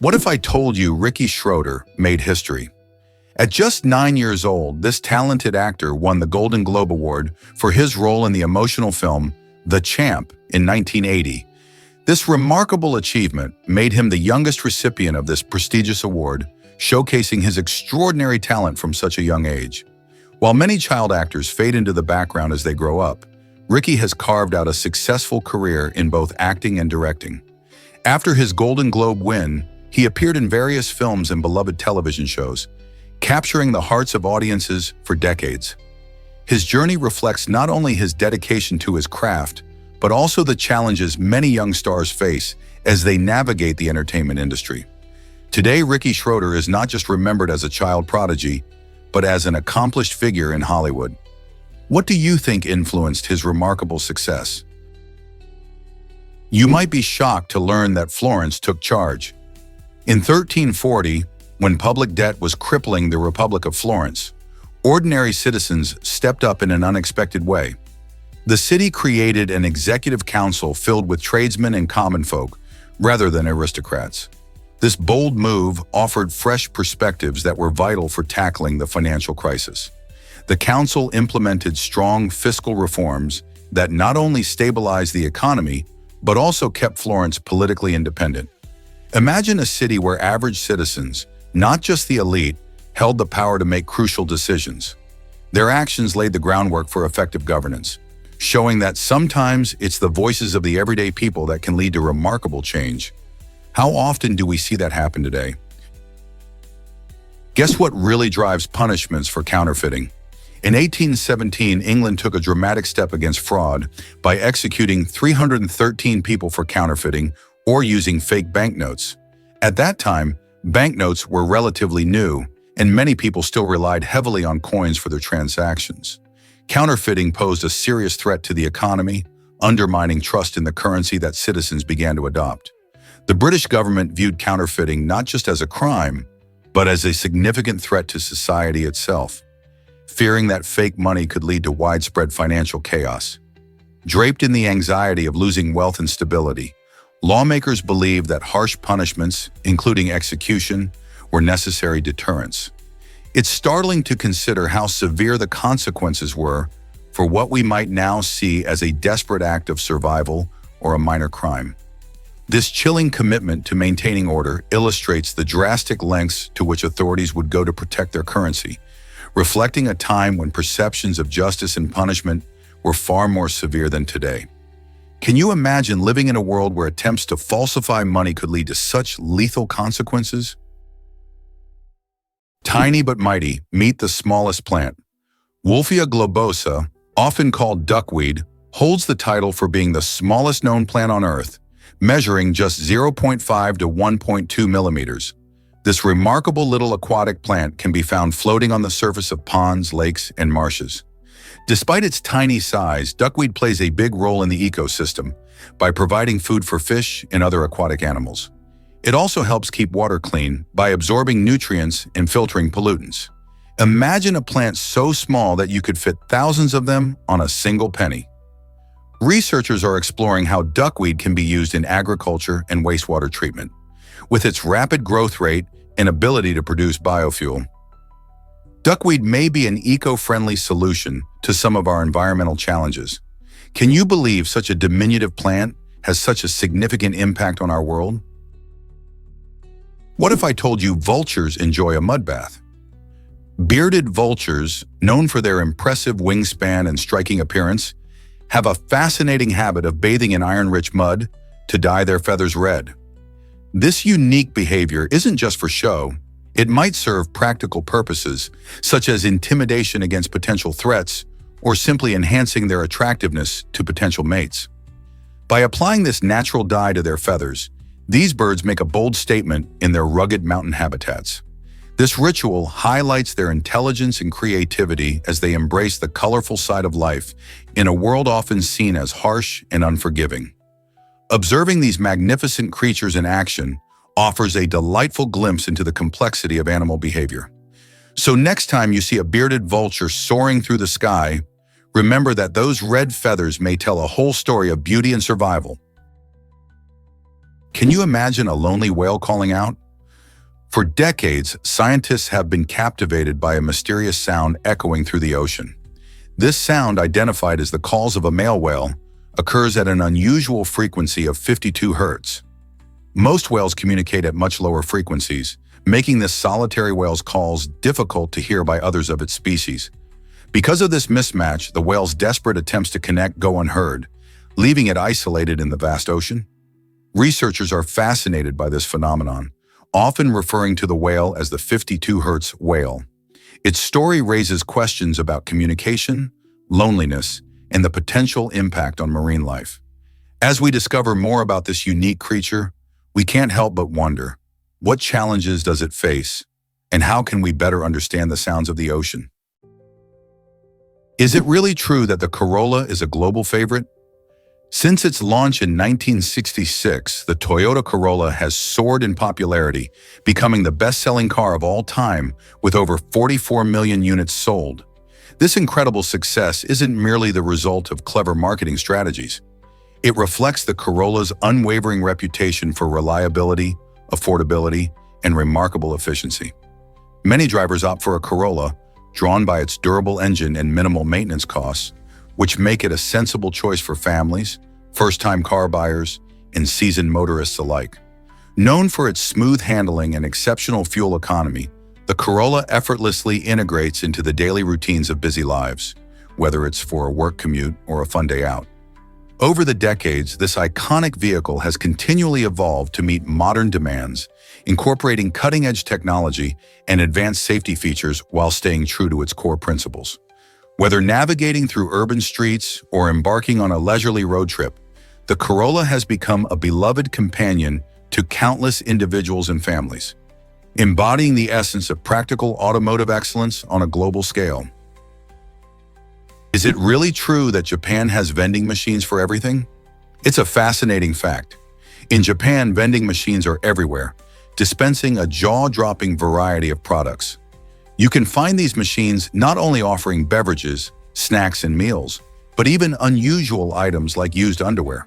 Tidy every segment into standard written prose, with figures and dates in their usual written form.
What if I told you Ricky Schroeder made history? At just 9 years old, this talented actor won the Golden Globe Award for his role in the emotional film The Champ in 1980. This remarkable achievement made him the youngest recipient of this prestigious award, showcasing his extraordinary talent from such a young age. While many child actors fade into the background as they grow up, Ricky has carved out a successful career in both acting and directing. After his Golden Globe win, he appeared in various films and beloved television shows, capturing the hearts of audiences for decades. His journey reflects not only his dedication to his craft, but also the challenges many young stars face as they navigate the entertainment industry. Today, Ricky Schroeder is not just remembered as a child prodigy, but as an accomplished figure in Hollywood. What do you think influenced his remarkable success? You might be shocked to learn that Florence took charge. In 1340, when public debt was crippling the Republic of Florence, ordinary citizens stepped up in an unexpected way. The city created an executive council filled with tradesmen and common folk, rather than aristocrats. This bold move offered fresh perspectives that were vital for tackling the financial crisis. The council implemented strong fiscal reforms that not only stabilized the economy, but also kept Florence politically independent. Imagine a city where average citizens, not just the elite, held the power to make crucial decisions. Their actions laid the groundwork for effective governance, showing that sometimes it's the voices of the everyday people that can lead to remarkable change. How often do we see that happen today? Guess what really drives punishments for counterfeiting? In 1817, England took a dramatic step against fraud by executing 313 people for counterfeiting or using fake banknotes. At that time, banknotes were relatively new, and many people still relied heavily on coins for their transactions. Counterfeiting posed a serious threat to the economy, undermining trust in the currency that citizens began to adopt. The British government viewed counterfeiting not just as a crime, but as a significant threat to society itself, fearing that fake money could lead to widespread financial chaos. Draped in the anxiety of losing wealth and stability, lawmakers believed that harsh punishments, including execution, were necessary deterrents. It's startling to consider how severe the consequences were for what we might now see as a desperate act of survival or a minor crime. This chilling commitment to maintaining order illustrates the drastic lengths to which authorities would go to protect their currency, reflecting a time when perceptions of justice and punishment were far more severe than today. Can you imagine living in a world where attempts to falsify money could lead to such lethal consequences? Tiny but mighty, meet the smallest plant. Wolfia globosa, often called duckweed, holds the title for being the smallest known plant on Earth, measuring just 0.5 to 1.2 millimeters. This remarkable little aquatic plant can be found floating on the surface of ponds, lakes, and marshes. Despite its tiny size, duckweed plays a big role in the ecosystem by providing food for fish and other aquatic animals. It also helps keep water clean by absorbing nutrients and filtering pollutants. Imagine a plant so small that you could fit thousands of them on a single penny. Researchers are exploring how duckweed can be used in agriculture and wastewater treatment. With its rapid growth rate and ability to produce biofuel, duckweed may be an eco-friendly solution to some of our environmental challenges. Can you believe such a diminutive plant has such a significant impact on our world? What if I told you vultures enjoy a mud bath? Bearded vultures, known for their impressive wingspan and striking appearance, have a fascinating habit of bathing in iron-rich mud to dye their feathers red. This unique behavior isn't just for show. It might serve practical purposes, such as intimidation against potential threats or simply enhancing their attractiveness to potential mates. By applying this natural dye to their feathers, these birds make a bold statement in their rugged mountain habitats. This ritual highlights their intelligence and creativity as they embrace the colorful side of life in a world often seen as harsh and unforgiving. Observing these magnificent creatures in action offers a delightful glimpse into the complexity of animal behavior. So next time you see a bearded vulture soaring through the sky, remember that those red feathers may tell a whole story of beauty and survival. Can you imagine a lonely whale calling out? For decades, scientists have been captivated by a mysterious sound echoing through the ocean. This sound, identified as the calls of a male whale, occurs at an unusual frequency of 52 Hz. Most whales communicate at much lower frequencies, making this solitary whale's calls difficult to hear by others of its species. Because of this mismatch, the whale's desperate attempts to connect go unheard, leaving it isolated in the vast ocean. Researchers are fascinated by this phenomenon, often referring to the whale as the 52 Hz whale. Its story raises questions about communication, loneliness, and the potential impact on marine life. As we discover more about this unique creature, we can't help but wonder, what challenges does it face, and how can we better understand the sounds of the ocean? Is it really true that the Corolla is a global favorite? Since its launch in 1966, the Toyota Corolla has soared in popularity, becoming the best-selling car of all time with over 44 million units sold. This incredible success isn't merely the result of clever marketing strategies. It reflects the Corolla's unwavering reputation for reliability, affordability, and remarkable efficiency. Many drivers opt for a Corolla, drawn by its durable engine and minimal maintenance costs, which make it a sensible choice for families, first-time car buyers, and seasoned motorists alike. Known for its smooth handling and exceptional fuel economy, the Corolla effortlessly integrates into the daily routines of busy lives, whether it's for a work commute or a fun day out. Over the decades, this iconic vehicle has continually evolved to meet modern demands, incorporating cutting-edge technology and advanced safety features while staying true to its core principles. Whether navigating through urban streets or embarking on a leisurely road trip, the Corolla has become a beloved companion to countless individuals and families, embodying the essence of practical automotive excellence on a global scale. Is it really true that Japan has vending machines for everything? It's a fascinating fact. In Japan, vending machines are everywhere, dispensing a jaw-dropping variety of products. You can find these machines not only offering beverages, snacks, and meals, but even unusual items like used underwear.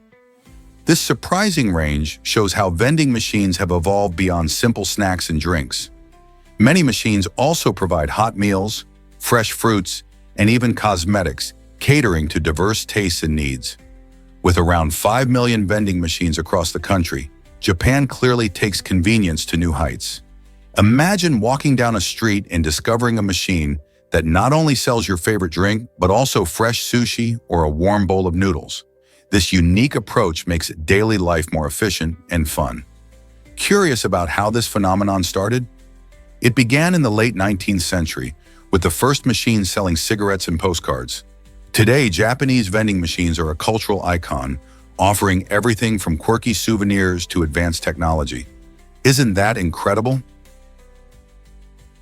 This surprising range shows how vending machines have evolved beyond simple snacks and drinks. Many machines also provide hot meals, fresh fruits, and even cosmetics, catering to diverse tastes and needs. With around 5 million vending machines across the country, Japan clearly takes convenience to new heights. Imagine walking down a street and discovering a machine that not only sells your favorite drink, but also fresh sushi or a warm bowl of noodles. This unique approach makes daily life more efficient and fun. Curious about how this phenomenon started? It began in the late 19th century, with the first machines selling cigarettes and postcards. Today, Japanese vending machines are a cultural icon, offering everything from quirky souvenirs to advanced technology. Isn't that incredible?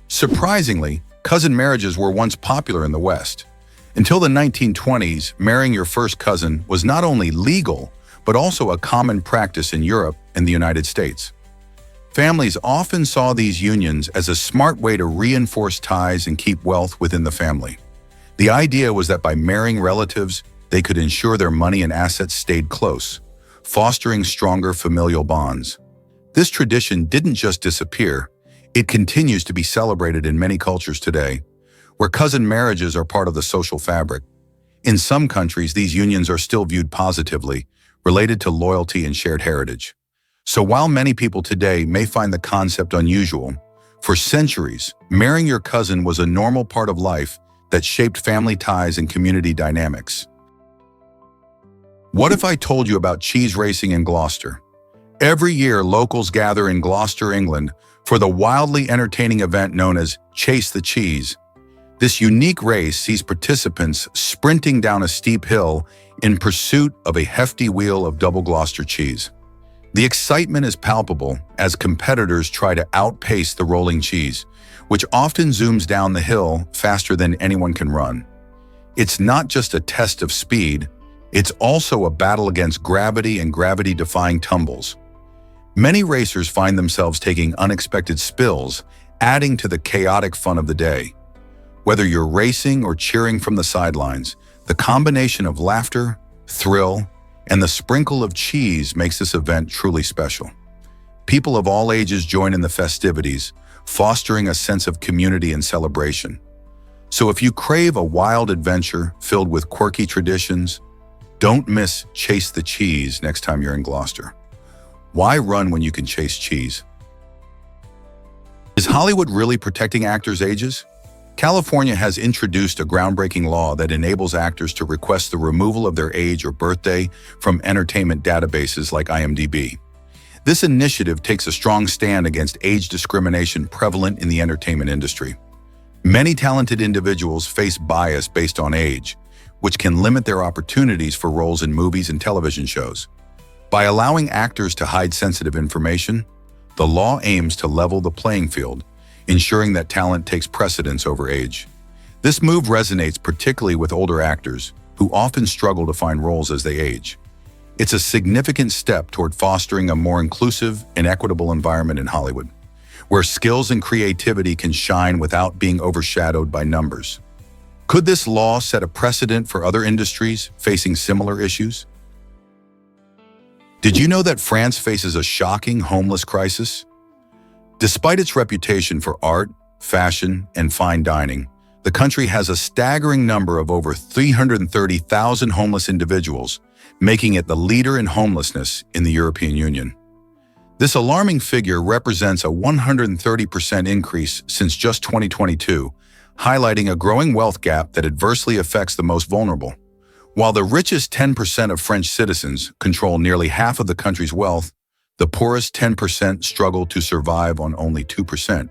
Surprisingly, cousin marriages were once popular in the West. Until the 1920s, marrying your first cousin was not only legal, but also a common practice in Europe and the United States. Families often saw these unions as a smart way to reinforce ties and keep wealth within the family. The idea was that by marrying relatives, they could ensure their money and assets stayed close, fostering stronger familial bonds. This tradition didn't just disappear, it continues to be celebrated in many cultures today, where cousin marriages are part of the social fabric. In some countries, these unions are still viewed positively, related to loyalty and shared heritage. So while many people today may find the concept unusual, for centuries, marrying your cousin was a normal part of life that shaped family ties and community dynamics. What if I told you about cheese racing in Gloucester? Every year, locals gather in Gloucester, England, for the wildly entertaining event known as Chase the Cheese. This unique race sees participants sprinting down a steep hill in pursuit of a hefty wheel of double Gloucester cheese. The excitement is palpable as competitors try to outpace the rolling cheese, which often zooms down the hill faster than anyone can run. It's not just a test of speed, it's also a battle against gravity and gravity-defying tumbles. Many racers find themselves taking unexpected spills, adding to the chaotic fun of the day. Whether you're racing or cheering from the sidelines, the combination of laughter, thrill, and the sprinkle of cheese makes this event truly special. People of all ages join in the festivities, fostering a sense of community and celebration. So if you crave a wild adventure filled with quirky traditions, don't miss Chase the Cheese next time you're in Gloucester. Why run when you can chase cheese? Is Hollywood really protecting actors' ages? California has introduced a groundbreaking law that enables actors to request the removal of their age or birthday from entertainment databases like IMDb. This initiative takes a strong stand against age discrimination prevalent in the entertainment industry. Many talented individuals face bias based on age, which can limit their opportunities for roles in movies and television shows. By allowing actors to hide sensitive information, the law aims to level the playing field, ensuring that talent takes precedence over age. This move resonates particularly with older actors, who often struggle to find roles as they age. It's a significant step toward fostering a more inclusive and equitable environment in Hollywood, where skills and creativity can shine without being overshadowed by numbers. Could this law set a precedent for other industries facing similar issues? Did you know that France faces a shocking homeless crisis? Despite its reputation for art, fashion, and fine dining, the country has a staggering number of over 330,000 homeless individuals, making it the leader in homelessness in the European Union. This alarming figure represents a 130% increase since just 2022, highlighting a growing wealth gap that adversely affects the most vulnerable. While the richest 10% of French citizens control nearly half of the country's wealth, the poorest 10% struggle to survive on only 2%.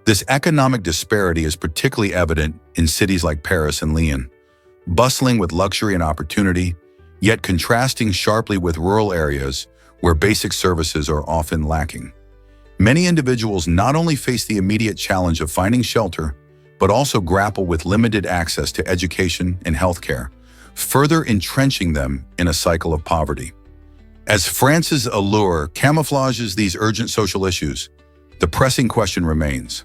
This economic disparity is particularly evident in cities like Paris and Lyon, bustling with luxury and opportunity, yet contrasting sharply with rural areas where basic services are often lacking. Many individuals not only face the immediate challenge of finding shelter, but also grapple with limited access to education and healthcare, further entrenching them in a cycle of poverty. As France's allure camouflages these urgent social issues, the pressing question remains: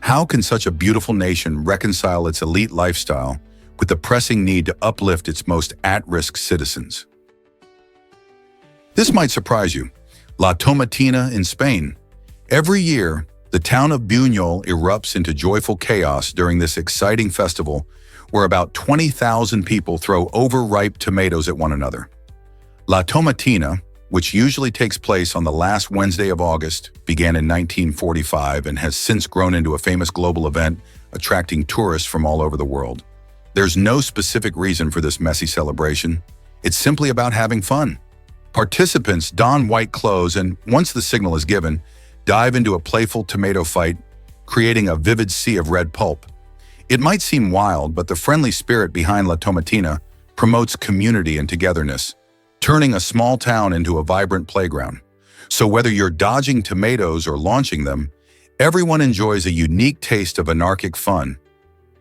how can such a beautiful nation reconcile its elite lifestyle with the pressing need to uplift its most at-risk citizens? This might surprise you. La Tomatina in Spain. Every year, the town of Bioluminescence erupts into joyful chaos during this exciting festival where about 20,000 people throw overripe tomatoes at one another. La Tomatina, which usually takes place on the last Wednesday of August, began in 1945 and has since grown into a famous global event attracting tourists from all over the world. There's no specific reason for this messy celebration. It's simply about having fun. Participants don white clothes and, once the signal is given, dive into a playful tomato fight, creating a vivid sea of red pulp. It might seem wild, but the friendly spirit behind La Tomatina promotes community and togetherness, turning a small town into a vibrant playground. So whether you're dodging tomatoes or launching them, everyone enjoys a unique taste of anarchic fun.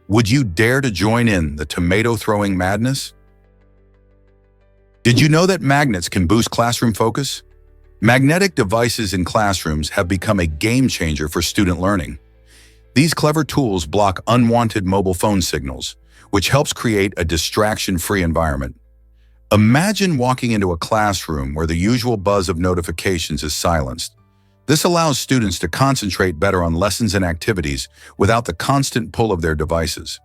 Would you dare to join in the tomato-throwing madness? Did you know that magnets can boost classroom focus? Magnetic devices in classrooms have become a game changer for student learning. These clever tools block unwanted mobile phone signals, which helps create a distraction-free environment. Imagine walking into a classroom where the usual buzz of notifications is silenced. This allows students to concentrate better on lessons and activities without the constant pull of their devices.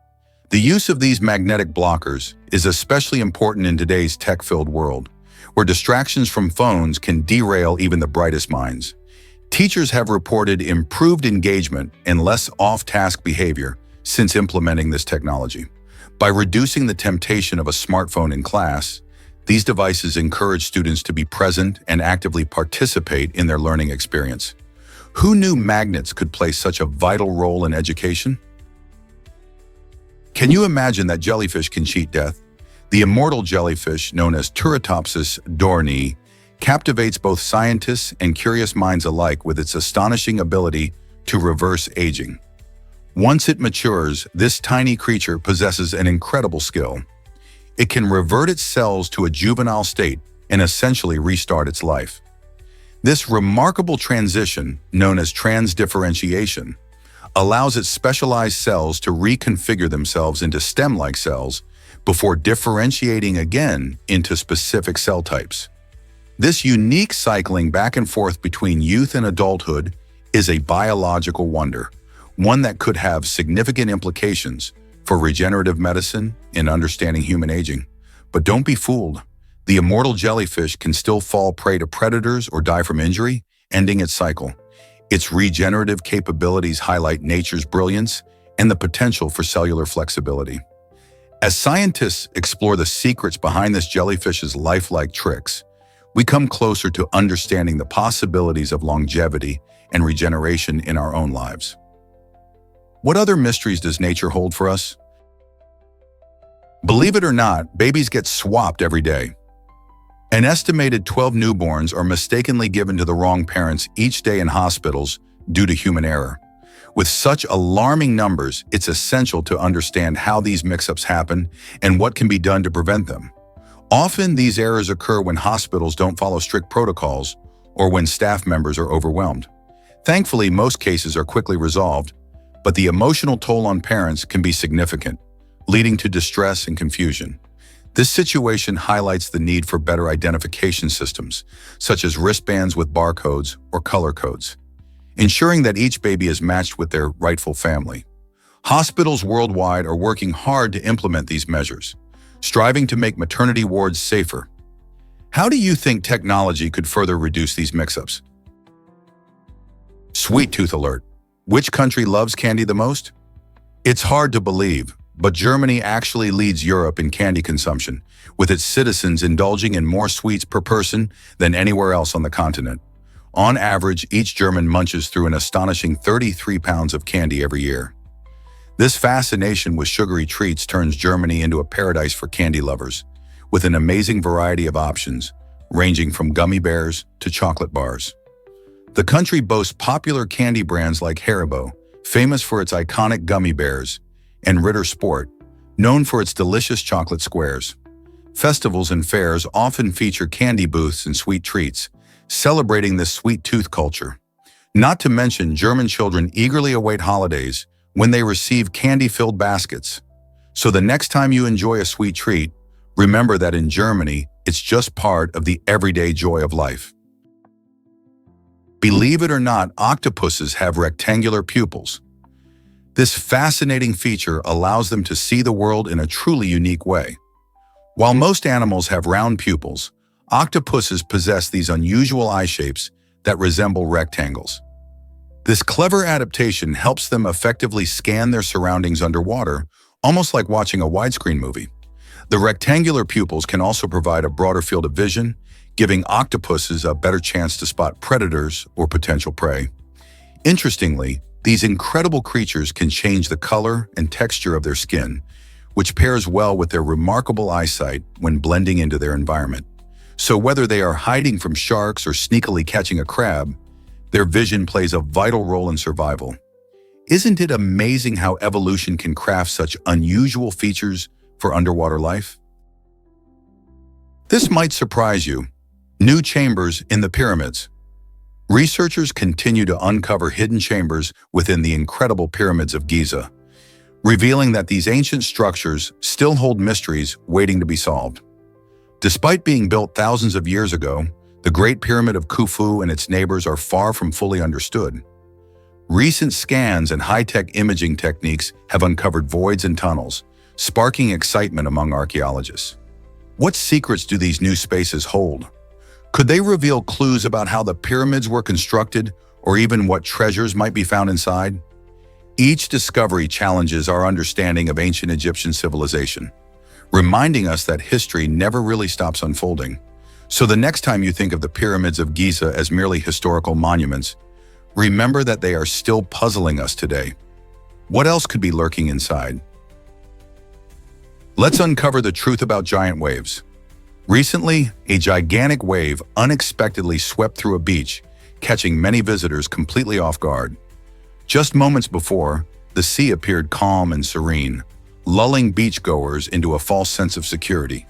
The use of these magnetic blockers is especially important in today's tech-filled world, where distractions from phones can derail even the brightest minds. Teachers have reported improved engagement and less off-task behavior since implementing this technology. By reducing the temptation of a smartphone in class, these devices encourage students to be present and actively participate in their learning experience. Who knew magnets could play such a vital role in education? Can you imagine that jellyfish can cheat death? The immortal jellyfish, known as Turritopsis dohrnii, captivates both scientists and curious minds alike with its astonishing ability to reverse aging. Once it matures, this tiny creature possesses an incredible skill. It can revert its cells to a juvenile state and essentially restart its life. This remarkable transition, known as transdifferentiation, allows its specialized cells to reconfigure themselves into stem-like cells before differentiating again into specific cell types. This unique cycling back and forth between youth and adulthood is a biological wonder, one that could have significant implications for regenerative medicine and understanding human aging. But don't be fooled. The immortal jellyfish can still fall prey to predators or die from injury, ending its cycle. Its regenerative capabilities highlight nature's brilliance and the potential for cellular flexibility. As scientists explore the secrets behind this jellyfish's lifelike tricks, we come closer to understanding the possibilities of longevity and regeneration in our own lives. What other mysteries does nature hold for us? Believe it or not, babies get swapped every day. An estimated 12 newborns are mistakenly given to the wrong parents each day in hospitals due to human error. With such alarming numbers, it's essential to understand how these mix-ups happen and what can be done to prevent them. Often, these errors occur when hospitals don't follow strict protocols or when staff members are overwhelmed. Thankfully, most cases are quickly resolved, but the emotional toll on parents can be significant, leading to distress and confusion. This situation highlights the need for better identification systems, such as wristbands with barcodes or color codes, ensuring that each baby is matched with their rightful family. Hospitals worldwide are working hard to implement these measures, striving to make maternity wards safer. How do you think technology could further reduce these mix-ups? Sweet tooth alert. Which country loves candy the most? It's hard to believe, but Germany actually leads Europe in candy consumption, with its citizens indulging in more sweets per person than anywhere else on the continent. On average, each German munches through an astonishing 33 pounds of candy every year. This fascination with sugary treats turns Germany into a paradise for candy lovers, with an amazing variety of options, ranging from gummy bears to chocolate bars. The country boasts popular candy brands like Haribo, famous for its iconic gummy bears, and Ritter Sport, known for its delicious chocolate squares. Festivals and fairs often feature candy booths and sweet treats, celebrating this sweet tooth culture. Not to mention, German children eagerly await holidays when they receive candy-filled baskets. So the next time you enjoy a sweet treat, remember that in Germany, it's just part of the everyday joy of life. Believe it or not, octopuses have rectangular pupils. This fascinating feature allows them to see the world in a truly unique way. While most animals have round pupils, octopuses possess these unusual eye shapes that resemble rectangles. This clever adaptation helps them effectively scan their surroundings underwater, almost like watching a widescreen movie. The rectangular pupils can also provide a broader field of vision, giving octopuses a better chance to spot predators or potential prey. Interestingly, these incredible creatures can change the color and texture of their skin, which pairs well with their remarkable eyesight when blending into their environment. So whether they are hiding from sharks or sneakily catching a crab, their vision plays a vital role in survival. Isn't it amazing how evolution can craft such unusual features for underwater life? This might surprise you. New chambers in the pyramids. Researchers continue to uncover hidden chambers within the incredible pyramids of Giza, revealing that these ancient structures still hold mysteries waiting to be solved. Despite being built thousands of years ago, the Great Pyramid of Khufu and its neighbors are far from fully understood. Recent scans and high-tech imaging techniques have uncovered voids and tunnels, sparking excitement among archaeologists. What secrets do these new spaces hold? Could they reveal clues about how the pyramids were constructed, or even what treasures might be found inside? Each discovery challenges our understanding of ancient Egyptian civilization, reminding us that history never really stops unfolding. So the next time you think of the pyramids of Giza as merely historical monuments, remember that they are still puzzling us today. What else could be lurking inside? Let's uncover the truth about giant waves. Recently, a gigantic wave unexpectedly swept through a beach, catching many visitors completely off guard. Just moments before, the sea appeared calm and serene, lulling beachgoers into a false sense of security.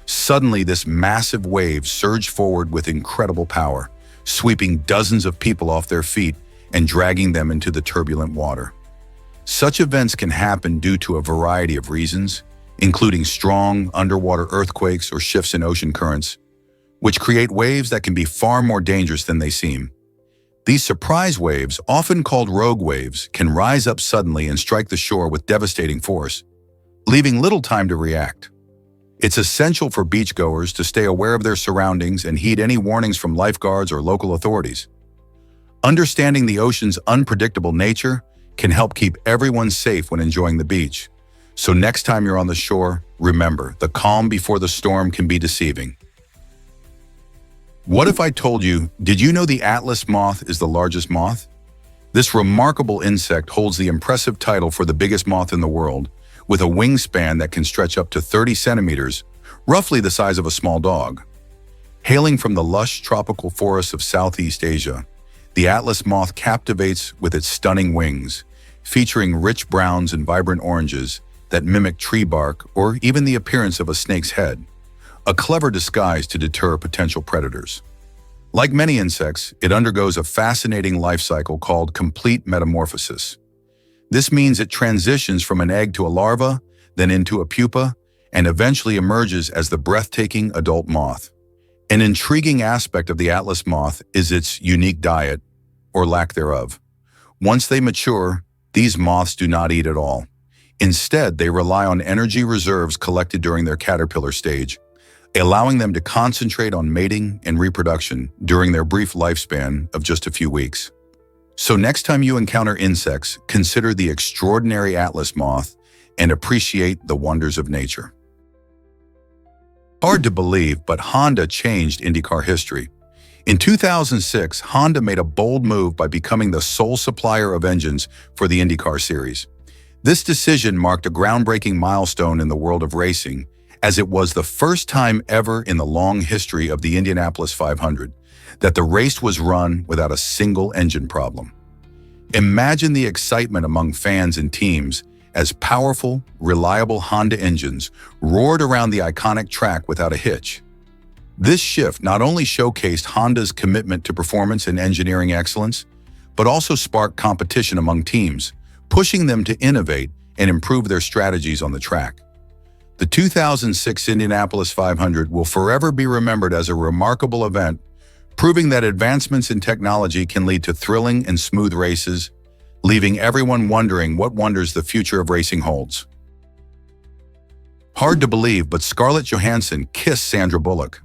Suddenly, this massive wave surged forward with incredible power, sweeping dozens of people off their feet and dragging them into the turbulent water. Such events can happen due to a variety of reasons, including strong underwater earthquakes or shifts in ocean currents, which create waves that can be far more dangerous than they seem. These surprise waves, often called rogue waves, can rise up suddenly and strike the shore with devastating force, leaving little time to react. It's essential for beachgoers to stay aware of their surroundings and heed any warnings from lifeguards or local authorities. Understanding the ocean's unpredictable nature can help keep everyone safe when enjoying the beach. So next time you're on the shore, remember, the calm before the storm can be deceiving. What if I told you, did you know the Atlas moth is the largest moth? This remarkable insect holds the impressive title for the biggest moth in the world, with a wingspan that can stretch up to 30 centimeters, roughly the size of a small dog. Hailing from the lush tropical forests of Southeast Asia, the Atlas moth captivates with its stunning wings, featuring rich browns and vibrant oranges that mimic tree bark or even the appearance of a snake's head, a clever disguise to deter potential predators. Like many insects, it undergoes a fascinating life cycle called complete metamorphosis. This means it transitions from an egg to a larva, then into a pupa, and eventually emerges as the breathtaking adult moth. An intriguing aspect of the Atlas moth is its unique diet, or lack thereof. Once they mature, these moths do not eat at all. Instead, they rely on energy reserves collected during their caterpillar stage, allowing them to concentrate on mating and reproduction during their brief lifespan of just a few weeks. So next time you encounter insects, consider the extraordinary Atlas moth and appreciate the wonders of nature. Hard to believe, but Honda changed IndyCar history. In 2006, Honda made a bold move by becoming the sole supplier of engines for the IndyCar series. This decision marked a groundbreaking milestone in the world of racing, as it was the first time ever in the long history of the Indianapolis 500 that the race was run without a single engine problem. Imagine the excitement among fans and teams as powerful, reliable Honda engines roared around the iconic track without a hitch. This shift not only showcased Honda's commitment to performance and engineering excellence, but also sparked competition among teams, pushing them to innovate and improve their strategies on the track. The 2006 Indianapolis 500 will forever be remembered as a remarkable event, proving that advancements in technology can lead to thrilling and smooth races, leaving everyone wondering what wonders the future of racing holds. Hard to believe, but Scarlett Johansson kissed Sandra Bullock.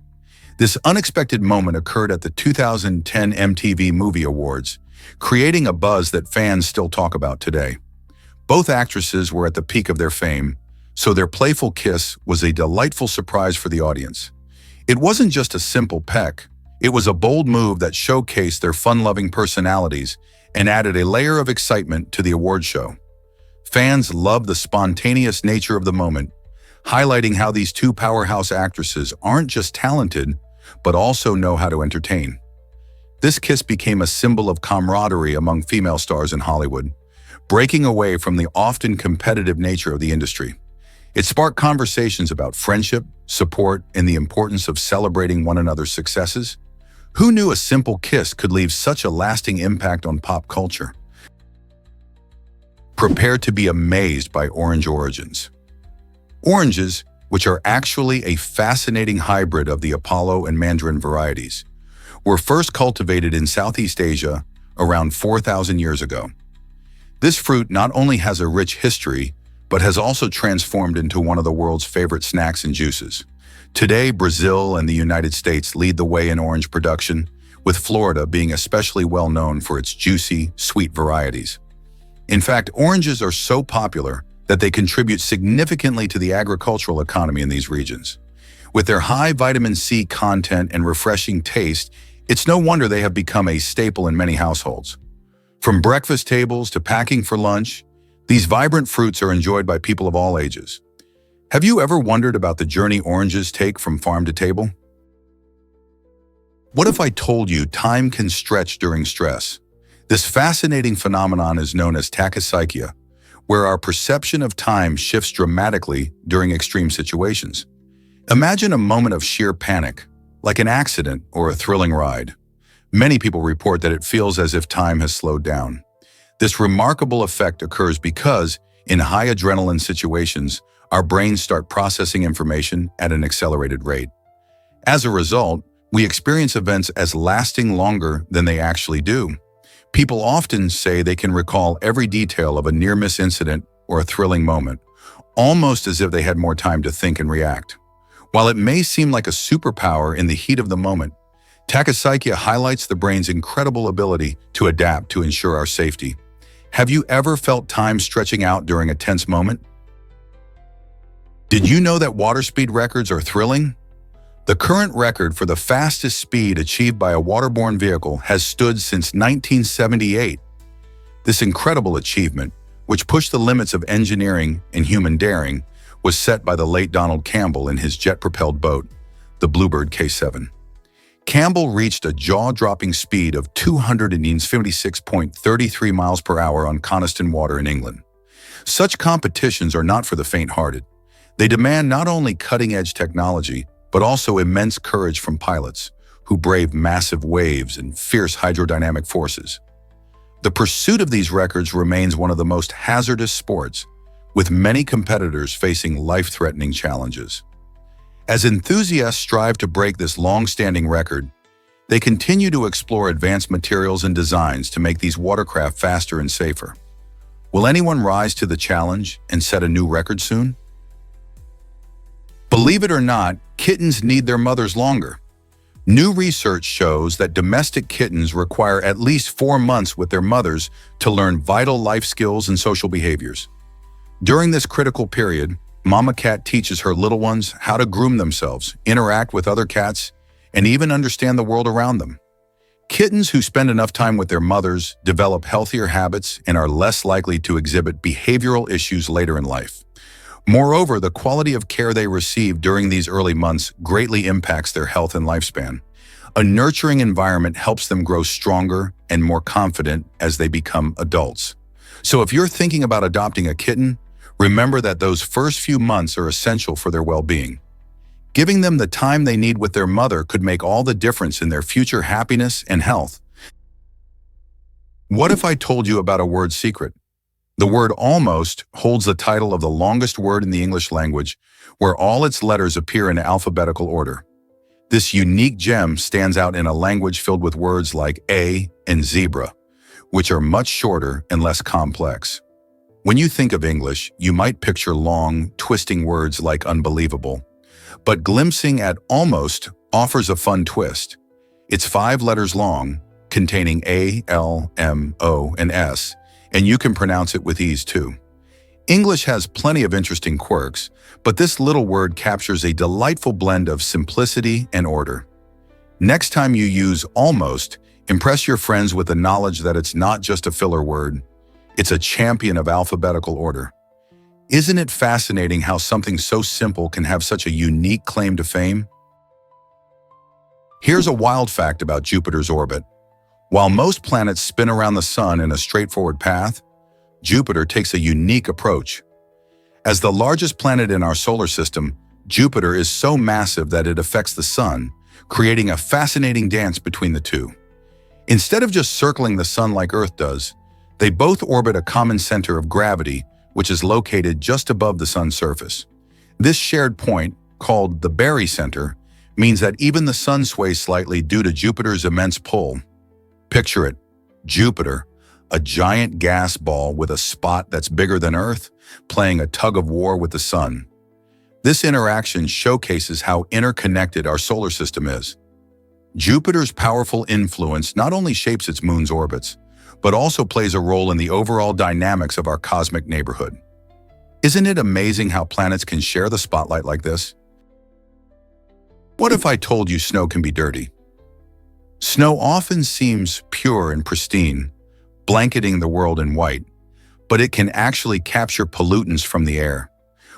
This unexpected moment occurred at the 2010 MTV Movie Awards, creating a buzz that fans still talk about today. Both actresses were at the peak of their fame, so their playful kiss was a delightful surprise for the audience. It wasn't just a simple peck, it was a bold move that showcased their fun-loving personalities and added a layer of excitement to the award show. Fans loved the spontaneous nature of the moment, highlighting how these two powerhouse actresses aren't just talented, but also know how to entertain. This kiss became a symbol of camaraderie among female stars in Hollywood, breaking away from the often competitive nature of the industry. It sparked conversations about friendship, support, and the importance of celebrating one another's successes. Who knew a simple kiss could leave such a lasting impact on pop culture? Prepare to be amazed by orange origins. Oranges, which are actually a fascinating hybrid of the Apollo and Mandarin varieties, were first cultivated in Southeast Asia around 4,000 years ago. This fruit not only has a rich history, but has also transformed into one of the world's favorite snacks and juices. Today, Brazil and the United States lead the way in orange production, with Florida being especially well known for its juicy, sweet varieties. In fact, oranges are so popular that they contribute significantly to the agricultural economy in these regions. With their high vitamin C content and refreshing taste, it's no wonder they have become a staple in many households. From breakfast tables to packing for lunch, these vibrant fruits are enjoyed by people of all ages. Have you ever wondered about the journey oranges take from farm to table? What if I told you time can stretch during stress? This fascinating phenomenon is known as Tachysychia, where our perception of time shifts dramatically during extreme situations. Imagine a moment of sheer panic, like an accident or a thrilling ride. Many people report that it feels as if time has slowed down. This remarkable effect occurs because, in high adrenaline situations, our brains start processing information at an accelerated rate. As a result, we experience events as lasting longer than they actually do. People often say they can recall every detail of a near-miss incident or a thrilling moment, almost as if they had more time to think and react. While it may seem like a superpower in the heat of the moment, Tachysychia highlights the brain's incredible ability to adapt to ensure our safety. Have you ever felt time stretching out during a tense moment? Did you know that water speed records are thrilling? The current record for the fastest speed achieved by a waterborne vehicle has stood since 1978. This incredible achievement, which pushed the limits of engineering and human daring, was set by the late Donald Campbell in his jet-propelled boat, the Bluebird K7. Campbell reached a jaw-dropping speed of 276.33 miles per hour on Coniston Water in England. Such competitions are not for the faint-hearted. They demand not only cutting-edge technology, but also immense courage from pilots who brave massive waves and fierce hydrodynamic forces. The pursuit of these records remains one of the most hazardous sports, with many competitors facing life-threatening challenges. As enthusiasts strive to break this long-standing record, they continue to explore advanced materials and designs to make these watercraft faster and safer. Will anyone rise to the challenge and set a new record soon? Believe it or not, kittens need their mothers longer. New research shows that domestic kittens require at least 4 months with their mothers to learn vital life skills and social behaviors. During this critical period, Mama Cat teaches her little ones how to groom themselves, interact with other cats, and even understand the world around them. Kittens who spend enough time with their mothers develop healthier habits and are less likely to exhibit behavioral issues later in life. Moreover, the quality of care they receive during these early months greatly impacts their health and lifespan. A nurturing environment helps them grow stronger and more confident as they become adults. So if you're thinking about adopting a kitten, remember that those first few months are essential for their well-being. Giving them the time they need with their mother could make all the difference in their future happiness and health. What if I told you about a word secret? The word almost holds the title of the longest word in the English language, where all its letters appear in alphabetical order. This unique gem stands out in a language filled with words like a and zebra, which are much shorter and less complex. When you think of English, you might picture long, twisting words like unbelievable. But glimpsing at almost offers a fun twist. It's 5 letters long, containing A, L, M, O, and S, and you can pronounce it with ease too. English has plenty of interesting quirks, but this little word captures a delightful blend of simplicity and order. Next time you use almost, impress your friends with the knowledge that it's not just a filler word. It's a champion of alphabetical order. Isn't it fascinating how something so simple can have such a unique claim to fame? Here's a wild fact about Jupiter's orbit. While most planets spin around the Sun in a straightforward path, Jupiter takes a unique approach. As the largest planet in our solar system, Jupiter is so massive that it affects the Sun, creating a fascinating dance between the two. Instead of just circling the Sun like Earth does, they both orbit a common center of gravity, which is located just above the Sun's surface. This shared point, called the barycenter, means that even the Sun sways slightly due to Jupiter's immense pull. Picture it, Jupiter, a giant gas ball with a spot that's bigger than Earth, playing a tug-of-war with the Sun. This interaction showcases how interconnected our solar system is. Jupiter's powerful influence not only shapes its moon's orbits, but also plays a role in the overall dynamics of our cosmic neighborhood. Isn't it amazing how planets can share the spotlight like this? What if I told you snow can be dirty? Snow often seems pure and pristine, blanketing the world in white, but it can actually capture pollutants from the air.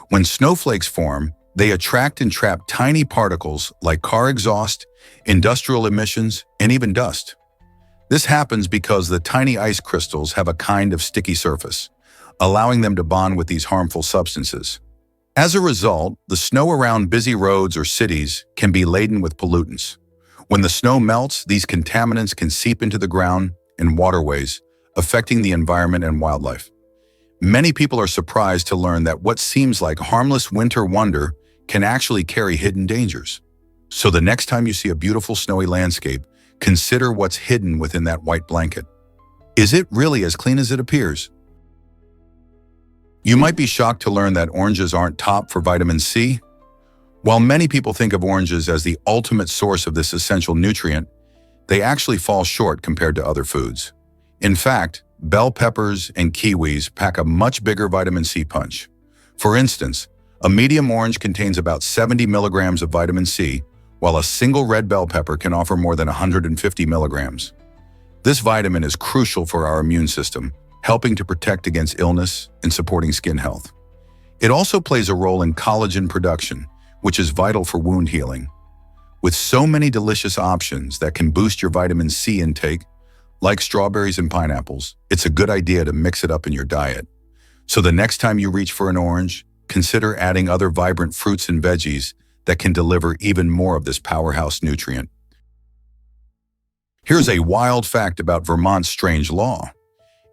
When snowflakes form, they attract and trap tiny particles like car exhaust, industrial emissions, and even dust. This happens because the tiny ice crystals have a kind of sticky surface, allowing them to bond with these harmful substances. As a result, the snow around busy roads or cities can be laden with pollutants. When the snow melts, these contaminants can seep into the ground and waterways, affecting the environment and wildlife. Many people are surprised to learn that what seems like harmless winter wonder can actually carry hidden dangers. So the next time you see a beautiful snowy landscape, consider what's hidden within that white blanket. Is it really as clean as it appears? You might be shocked to learn that oranges aren't top for vitamin C. While many people think of oranges as the ultimate source of this essential nutrient, they actually fall short compared to other foods. In fact, bell peppers and kiwis pack a much bigger vitamin C punch. For instance, a medium orange contains about 70 milligrams of vitamin C, while a single red bell pepper can offer more than 150 milligrams. This vitamin is crucial for our immune system, helping to protect against illness and supporting skin health. It also plays a role in collagen production, which is vital for wound healing. With so many delicious options that can boost your vitamin C intake, like strawberries and pineapples, it's a good idea to mix it up in your diet. So the next time you reach for an orange, consider adding other vibrant fruits and veggies that can deliver even more of this powerhouse nutrient. Here's a wild fact about Vermont's strange law.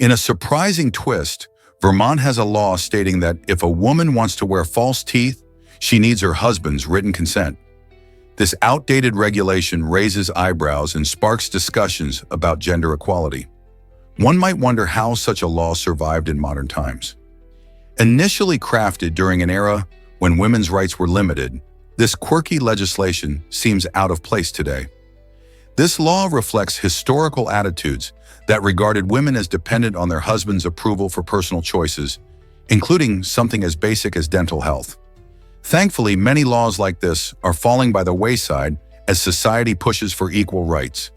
In a surprising twist, Vermont has a law stating that if a woman wants to wear false teeth, she needs her husband's written consent. This outdated regulation raises eyebrows and sparks discussions about gender equality. One might wonder how such a law survived in modern times. Initially crafted during an era when women's rights were limited, this quirky legislation seems out of place today. This law reflects historical attitudes that regarded women as dependent on their husband's approval for personal choices, including something as basic as dental health. Thankfully, many laws like this are falling by the wayside as society pushes for equal rights.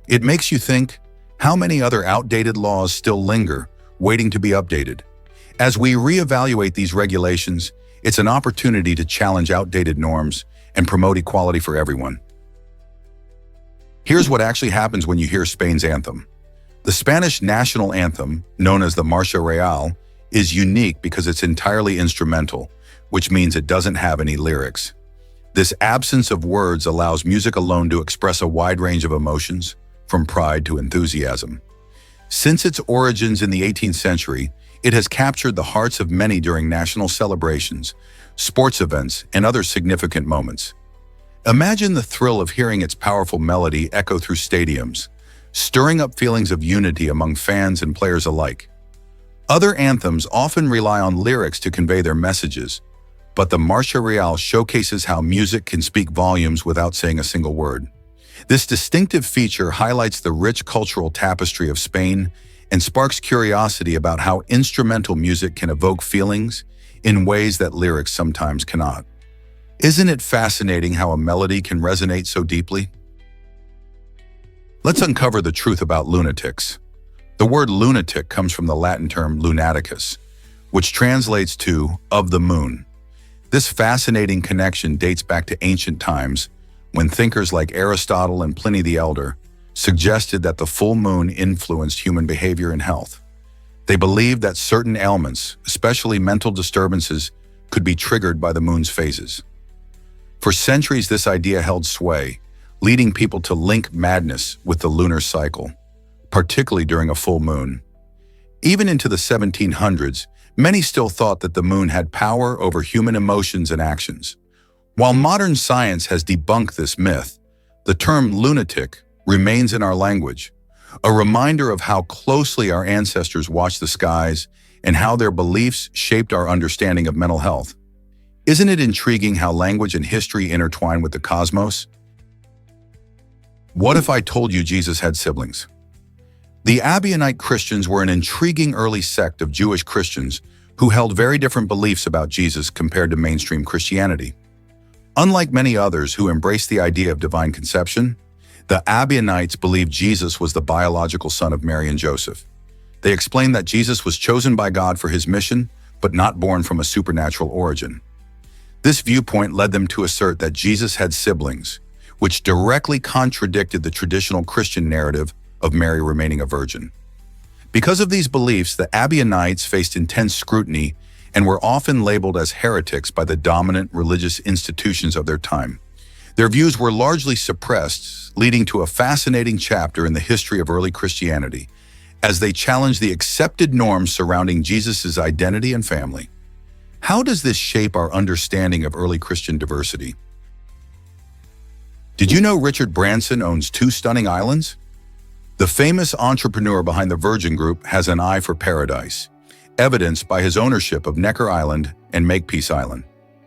It makes you think, how many other outdated laws still linger, waiting to be updated? As we reevaluate these regulations, it's an opportunity to challenge outdated norms and promote equality for everyone. Here's what actually happens when you hear Spain's anthem. The Spanish national anthem, known as the Marcha Real, is unique because it's entirely instrumental, which means it doesn't have any lyrics. This absence of words allows music alone to express a wide range of emotions, from pride to enthusiasm. Since its origins in the 18th century, it has captured the hearts of many during national celebrations, sports events, and other significant moments. Imagine the thrill of hearing its powerful melody echo through stadiums, stirring up feelings of unity among fans and players alike. Other anthems often rely on lyrics to convey their messages, but the Marcha Real showcases how music can speak volumes without saying a single word. This distinctive feature highlights the rich cultural tapestry of Spain and sparks curiosity about how instrumental music can evoke feelings in ways that lyrics sometimes cannot. Isn't it fascinating how a melody can resonate so deeply? Let's uncover the truth about lunatics. The word lunatic comes from the Latin term lunaticus, which translates to "of the moon." This fascinating connection dates back to ancient times, when thinkers like Aristotle and Pliny the Elder suggested that the full moon influenced human behavior and health. They believed that certain ailments, especially mental disturbances, could be triggered by the moon's phases. For centuries, this idea held sway, leading people to link madness with the lunar cycle, particularly during a full moon. Even into the 1700s, many still thought that the moon had power over human emotions and actions. While modern science has debunked this myth, the term lunatic remains in our language, a reminder of how closely our ancestors watched the skies and how their beliefs shaped our understanding of mental health. Isn't it intriguing how language and history intertwine with the cosmos? What if I told you Jesus had siblings? The Ebionite Christians were an intriguing early sect of Jewish Christians who held very different beliefs about Jesus compared to mainstream Christianity. Unlike many others who embraced the idea of divine conception, the Ebionites believed Jesus was the biological son of Mary and Joseph. They explained that Jesus was chosen by God for his mission, but not born from a supernatural origin. This viewpoint led them to assert that Jesus had siblings, which directly contradicted the traditional Christian narrative of Mary remaining a virgin. Because of these beliefs, the Ebionites faced intense scrutiny and were often labeled as heretics by the dominant religious institutions of their time. Their views were largely suppressed, leading to a fascinating chapter in the history of early Christianity, as they challenged the accepted norms surrounding Jesus' identity and family. How does this shape our understanding of early Christian diversity? Did you know Richard Branson owns 2 stunning islands? The famous entrepreneur behind the Virgin Group has an eye for paradise, evidenced by his ownership of Necker Island and Makepeace Island.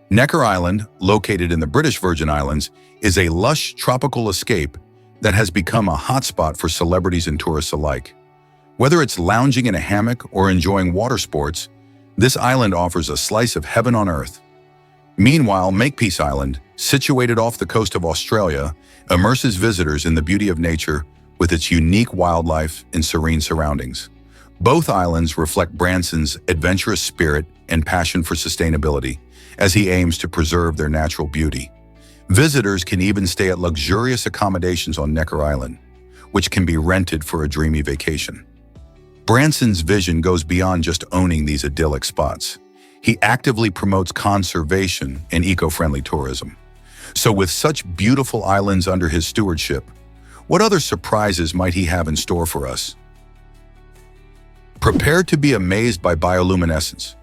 Necker Island, located in the British Virgin Islands, is a lush tropical escape that has become a hotspot for celebrities and tourists alike. Whether it's lounging in a hammock or enjoying water sports, this island offers a slice of heaven on earth. Meanwhile, Makepeace Island, situated off the coast of Australia, immerses visitors in the beauty of nature with its unique wildlife and serene surroundings. Both islands reflect Branson's adventurous spirit and passion for sustainability, as he aims to preserve their natural beauty. Visitors can even stay at luxurious accommodations on Necker Island, which can be rented for a dreamy vacation. Branson's vision goes beyond just owning these idyllic spots. He actively promotes conservation and eco-friendly tourism. So with such beautiful islands under his stewardship, what other surprises might he have in store for us? Prepare to be amazed by bioluminescence.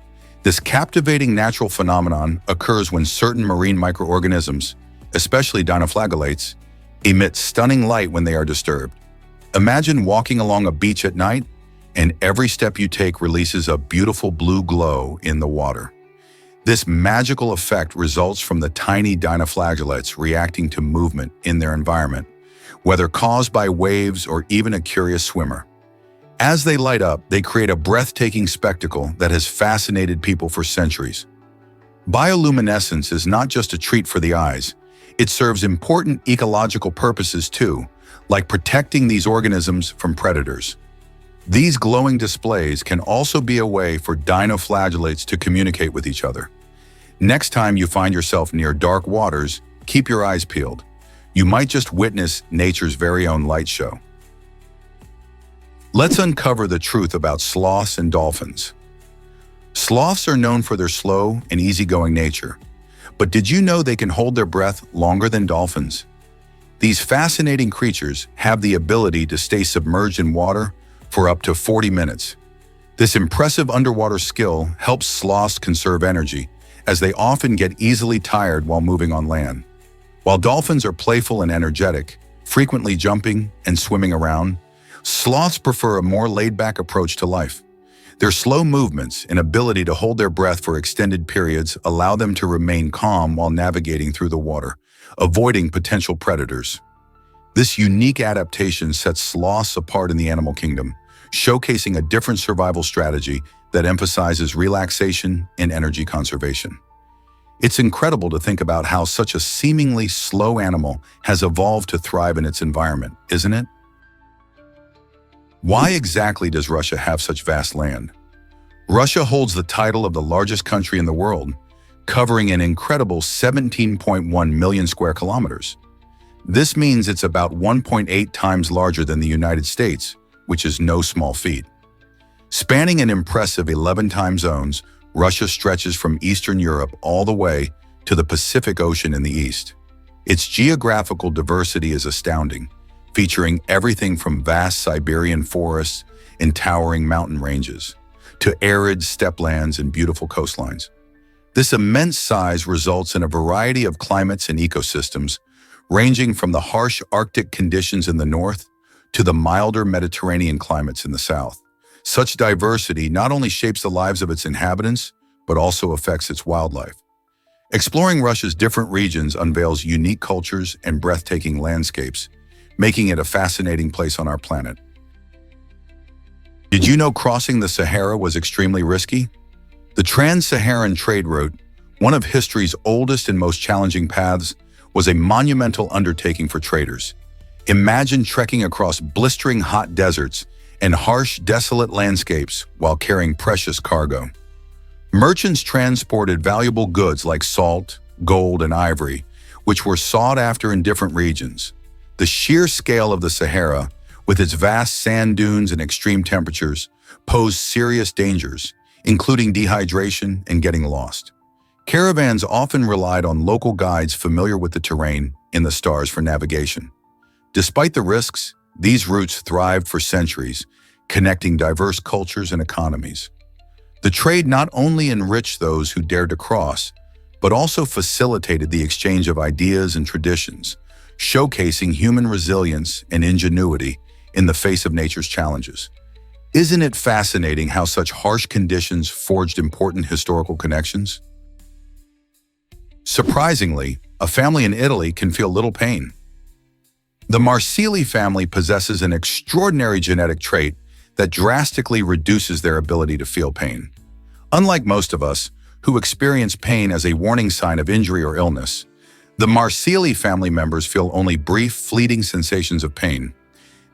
This captivating natural phenomenon occurs when certain marine microorganisms, especially dinoflagellates, emit stunning light when they are disturbed. Imagine walking along a beach at night, and every step you take releases a beautiful blue glow in the water. This magical effect results from the tiny dinoflagellates reacting to movement in their environment, whether caused by waves or even a curious swimmer. As they light up, they create a breathtaking spectacle that has fascinated people for centuries. Bioluminescence is not just a treat for the eyes. It serves important ecological purposes too, like protecting these organisms from predators. These glowing displays can also be a way for dinoflagellates to communicate with each other. Next time you find yourself near dark waters, keep your eyes peeled. You might just witness nature's very own light show. Let's uncover the truth about sloths and dolphins. Sloths are known for their slow and easygoing nature. But did you know they can hold their breath longer than dolphins? These fascinating creatures have the ability to stay submerged in water for up to 40 minutes. This impressive underwater skill helps sloths conserve energy, as they often get easily tired while moving on land. While dolphins are playful and energetic, frequently jumping and swimming around, sloths prefer a more laid-back approach to life. Their slow movements and ability to hold their breath for extended periods allow them to remain calm while navigating through the water, avoiding potential predators. This unique adaptation sets sloths apart in the animal kingdom, showcasing a different survival strategy that emphasizes relaxation and energy conservation. It's incredible to think about how such a seemingly slow animal has evolved to thrive in its environment, isn't it? Why exactly does Russia have such vast land? Russia holds the title of the largest country in the world, covering an incredible 17.1 million square kilometers. This means it's about 1.8 times larger than the United States, which is no small feat. Spanning an impressive 11 time zones, Russia stretches from Eastern Europe all the way to the Pacific Ocean in the east. Its geographical diversity is astounding, featuring everything from vast Siberian forests and towering mountain ranges to arid steppelands and beautiful coastlines. This immense size results in a variety of climates and ecosystems, ranging from the harsh Arctic conditions in the north to the milder Mediterranean climates in the south. Such diversity not only shapes the lives of its inhabitants, but also affects its wildlife. Exploring Russia's different regions unveils unique cultures and breathtaking landscapes, making it a fascinating place on our planet. Did you know crossing the Sahara was extremely risky? The Trans-Saharan trade route, one of history's oldest and most challenging paths, was a monumental undertaking for traders. Imagine trekking across blistering hot deserts and harsh, desolate landscapes while carrying precious cargo. Merchants transported valuable goods like salt, gold, and ivory, which were sought after in different regions. The sheer scale of the Sahara, with its vast sand dunes and extreme temperatures, posed serious dangers, including dehydration and getting lost. Caravans often relied on local guides familiar with the terrain and the stars for navigation. Despite the risks, these routes thrived for centuries, connecting diverse cultures and economies. The trade not only enriched those who dared to cross, but also facilitated the exchange of ideas and traditions, showcasing human resilience and ingenuity in the face of nature's challenges. Isn't it fascinating how such harsh conditions forged important historical connections? Surprisingly, a family in Italy can feel little pain. The Marsili family possesses an extraordinary genetic trait that drastically reduces their ability to feel pain. Unlike most of us, who experience pain as a warning sign of injury or illness, the Marsili family members feel only brief, fleeting sensations of pain.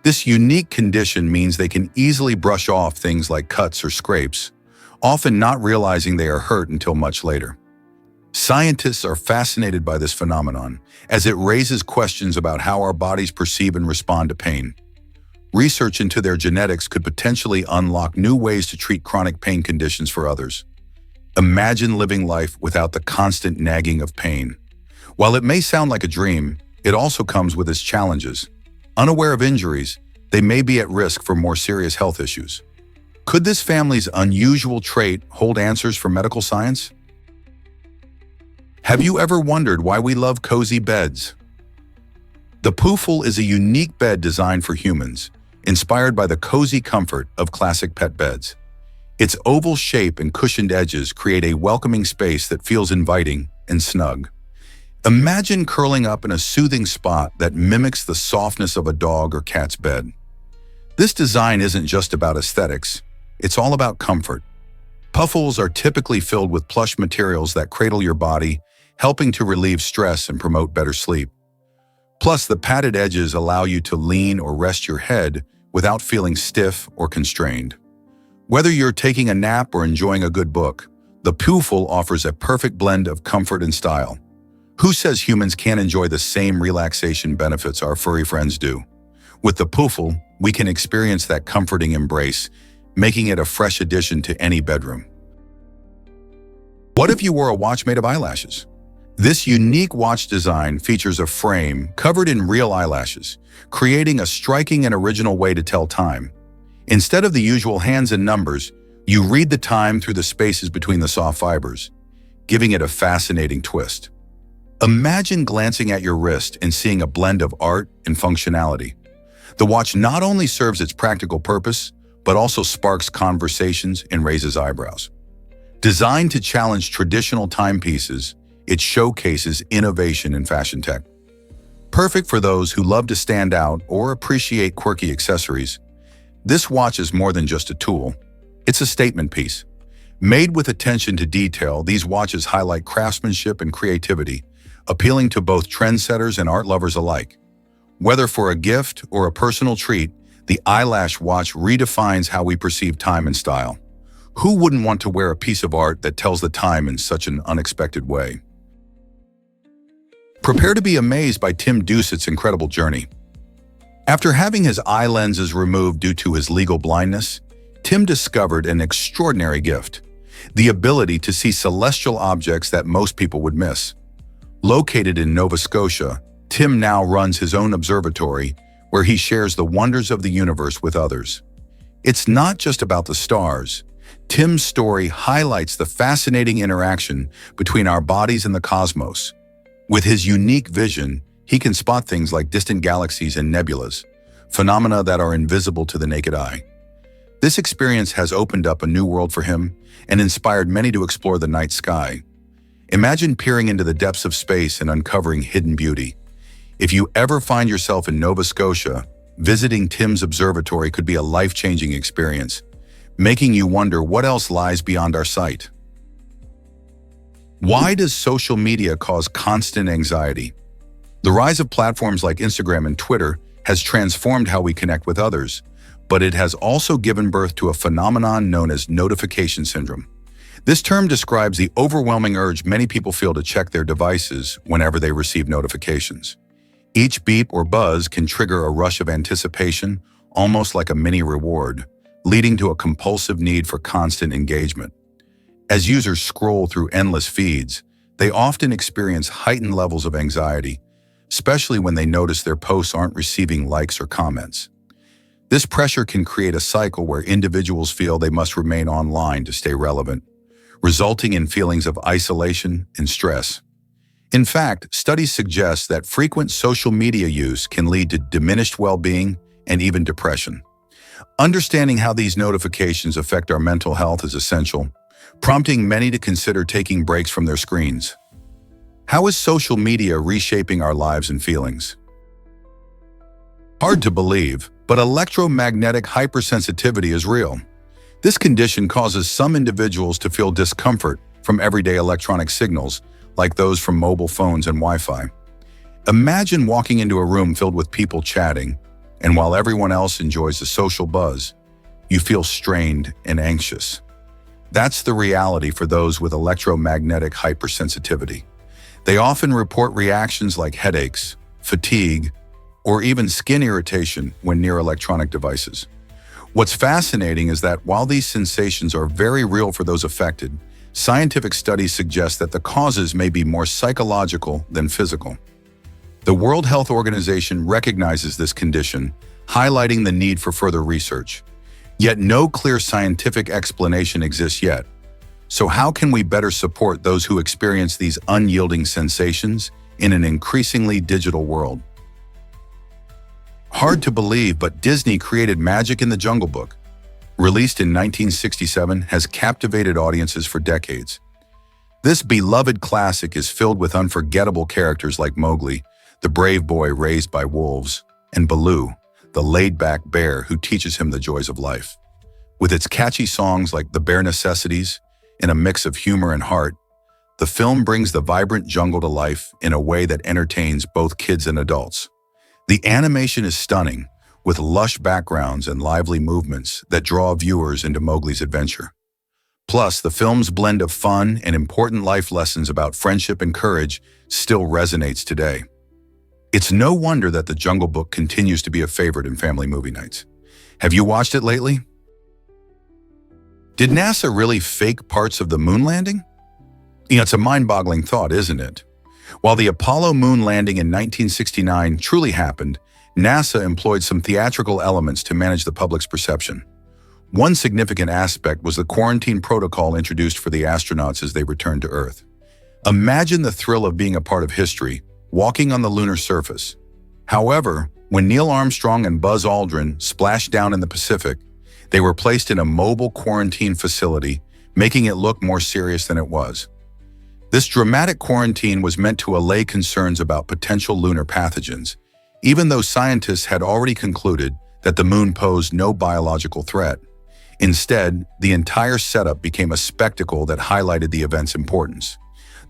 This unique condition means they can easily brush off things like cuts or scrapes, often not realizing they are hurt until much later. Scientists are fascinated by this phenomenon, as it raises questions about how our bodies perceive and respond to pain. Research into their genetics could potentially unlock new ways to treat chronic pain conditions for others. Imagine living life without the constant nagging of pain. While it may sound like a dream, it also comes with its challenges. Unaware of injuries, they may be at risk for more serious health issues. Could this family's unusual trait hold answers for medical science? Have you ever wondered why we love cozy beds? The Poofle is a unique bed designed for humans, inspired by the cozy comfort of classic pet beds. Its oval shape and cushioned edges create a welcoming space that feels inviting and snug. Imagine curling up in a soothing spot that mimics the softness of a dog or cat's bed. This design isn't just about aesthetics, it's all about comfort. Poofles are typically filled with plush materials that cradle your body, helping to relieve stress and promote better sleep. Plus, the padded edges allow you to lean or rest your head without feeling stiff or constrained. Whether you're taking a nap or enjoying a good book, the Poofle offers a perfect blend of comfort and style. Who says humans can't enjoy the same relaxation benefits our furry friends do? With the Poofle, we can experience that comforting embrace, making it a fresh addition to any bedroom. What if you wore a watch made of eyelashes? This unique watch design features a frame covered in real eyelashes, creating a striking and original way to tell time. Instead of the usual hands and numbers, you read the time through the spaces between the soft fibers, giving it a fascinating twist. Imagine glancing at your wrist and seeing a blend of art and functionality. The watch not only serves its practical purpose, but also sparks conversations and raises eyebrows. Designed to challenge traditional timepieces, it showcases innovation in fashion tech. Perfect for those who love to stand out or appreciate quirky accessories, this watch is more than just a tool. It's a statement piece. Made with attention to detail, these watches highlight craftsmanship and creativity, appealing to both trendsetters and art lovers alike. Whether for a gift or a personal treat, the eyelash watch redefines how we perceive time and style. Who wouldn't want to wear a piece of art that tells the time in such an unexpected way? Prepare to be amazed by Tim Doucett's incredible journey. After having his eye lenses removed due to his legal blindness, Tim discovered an extraordinary gift: the ability to see celestial objects that most people would miss. Located in Nova Scotia, Tim now runs his own observatory where he shares the wonders of the universe with others. It's not just about the stars. Tim's story highlights the fascinating interaction between our bodies and the cosmos. With his unique vision, he can spot things like distant galaxies and nebulas, phenomena that are invisible to the naked eye. This experience has opened up a new world for him and inspired many to explore the night sky. Imagine peering into the depths of space and uncovering hidden beauty. If you ever find yourself in Nova Scotia, visiting Tim's observatory could be a life-changing experience, making you wonder what else lies beyond our sight. Why does social media cause constant anxiety? The rise of platforms like Instagram and Twitter has transformed how we connect with others, but it has also given birth to a phenomenon known as notification syndrome. This term describes the overwhelming urge many people feel to check their devices whenever they receive notifications. Each beep or buzz can trigger a rush of anticipation, almost like a mini reward, leading to a compulsive need for constant engagement. As users scroll through endless feeds, they often experience heightened levels of anxiety, especially when they notice their posts aren't receiving likes or comments. This pressure can create a cycle where individuals feel they must remain online to stay relevant, resulting in feelings of isolation and stress. In fact, studies suggest that frequent social media use can lead to diminished well-being, and even depression. Understanding how these notifications affect our mental health is essential, prompting many to consider taking breaks from their screens. How is social media reshaping our lives and feelings? Hard to believe, but electromagnetic hypersensitivity is real. This condition causes some individuals to feel discomfort from everyday electronic signals, like those from mobile phones and Wi-Fi. Imagine walking into a room filled with people chatting, and while everyone else enjoys the social buzz, you feel strained and anxious. That's the reality for those with electromagnetic hypersensitivity. They often report reactions like headaches, fatigue, or even skin irritation when near electronic devices. What's fascinating is that while these sensations are very real for those affected, scientific studies suggest that the causes may be more psychological than physical. The World Health Organization recognizes this condition, highlighting the need for further research. Yet no clear scientific explanation exists yet. So how can we better support those who experience these unyielding sensations in an increasingly digital world? Hard to believe, but Disney created Magic in the Jungle Book. Released in 1967, has captivated audiences for decades. This beloved classic is filled with unforgettable characters like Mowgli, the brave boy raised by wolves, and Baloo, the laid-back bear who teaches him the joys of life. With its catchy songs like The Bare Necessities and a mix of humor and heart, the film brings the vibrant jungle to life in a way that entertains both kids and adults. The animation is stunning, with lush backgrounds and lively movements that draw viewers into Mowgli's adventure. Plus, the film's blend of fun and important life lessons about friendship and courage still resonates today. It's no wonder that The Jungle Book continues to be a favorite in family movie nights. Have you watched it lately? Did NASA really fake parts of the moon landing? It's a mind-boggling thought, isn't it? While the Apollo moon landing in 1969 truly happened, NASA employed some theatrical elements to manage the public's perception. One significant aspect was the quarantine protocol introduced for the astronauts as they returned to Earth. Imagine the thrill of being a part of history, walking on the lunar surface. However, when Neil Armstrong and Buzz Aldrin splashed down in the Pacific, they were placed in a mobile quarantine facility, making it look more serious than it was. This dramatic quarantine was meant to allay concerns about potential lunar pathogens, even though scientists had already concluded that the moon posed no biological threat. Instead, the entire setup became a spectacle that highlighted the event's importance.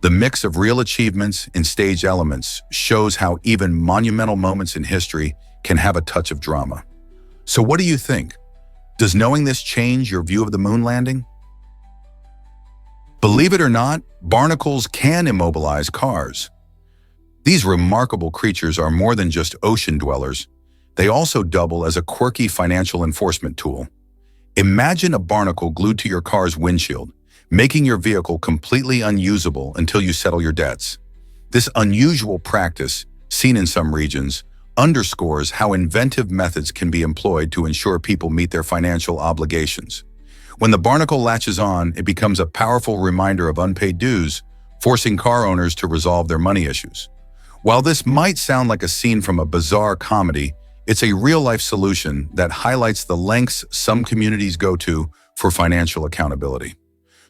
The mix of real achievements and stage elements shows how even monumental moments in history can have a touch of drama. So what do you think? Does knowing this change your view of the moon landing? Believe it or not, barnacles can immobilize cars. These remarkable creatures are more than just ocean dwellers. They also double as a quirky financial enforcement tool. Imagine a barnacle glued to your car's windshield, making your vehicle completely unusable until you settle your debts. This unusual practice, seen in some regions, underscores how inventive methods can be employed to ensure people meet their financial obligations. When the barnacle latches on, it becomes a powerful reminder of unpaid dues, forcing car owners to resolve their money issues. While this might sound like a scene from a bizarre comedy, it's a real-life solution that highlights the lengths some communities go to for financial accountability.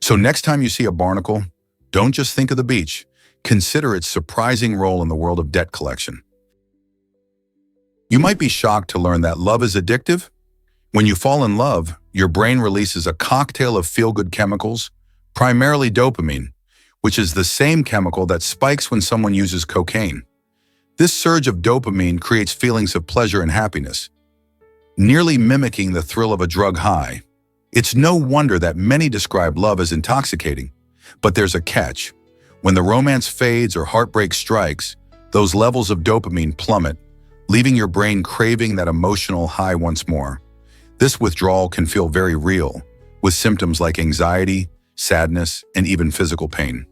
So next time you see a barnacle, don't just think of the beach. Consider its surprising role in the world of debt collection. You might be shocked to learn that love is addictive. When you fall in love, your brain releases a cocktail of feel-good chemicals, primarily dopamine, which is the same chemical that spikes when someone uses cocaine. This surge of dopamine creates feelings of pleasure and happiness, nearly mimicking the thrill of a drug high. It's no wonder that many describe love as intoxicating, but there's a catch. When the romance fades or heartbreak strikes, those levels of dopamine plummet, leaving your brain craving that emotional high once more. This withdrawal can feel very real, with symptoms like anxiety, sadness, and even physical pain.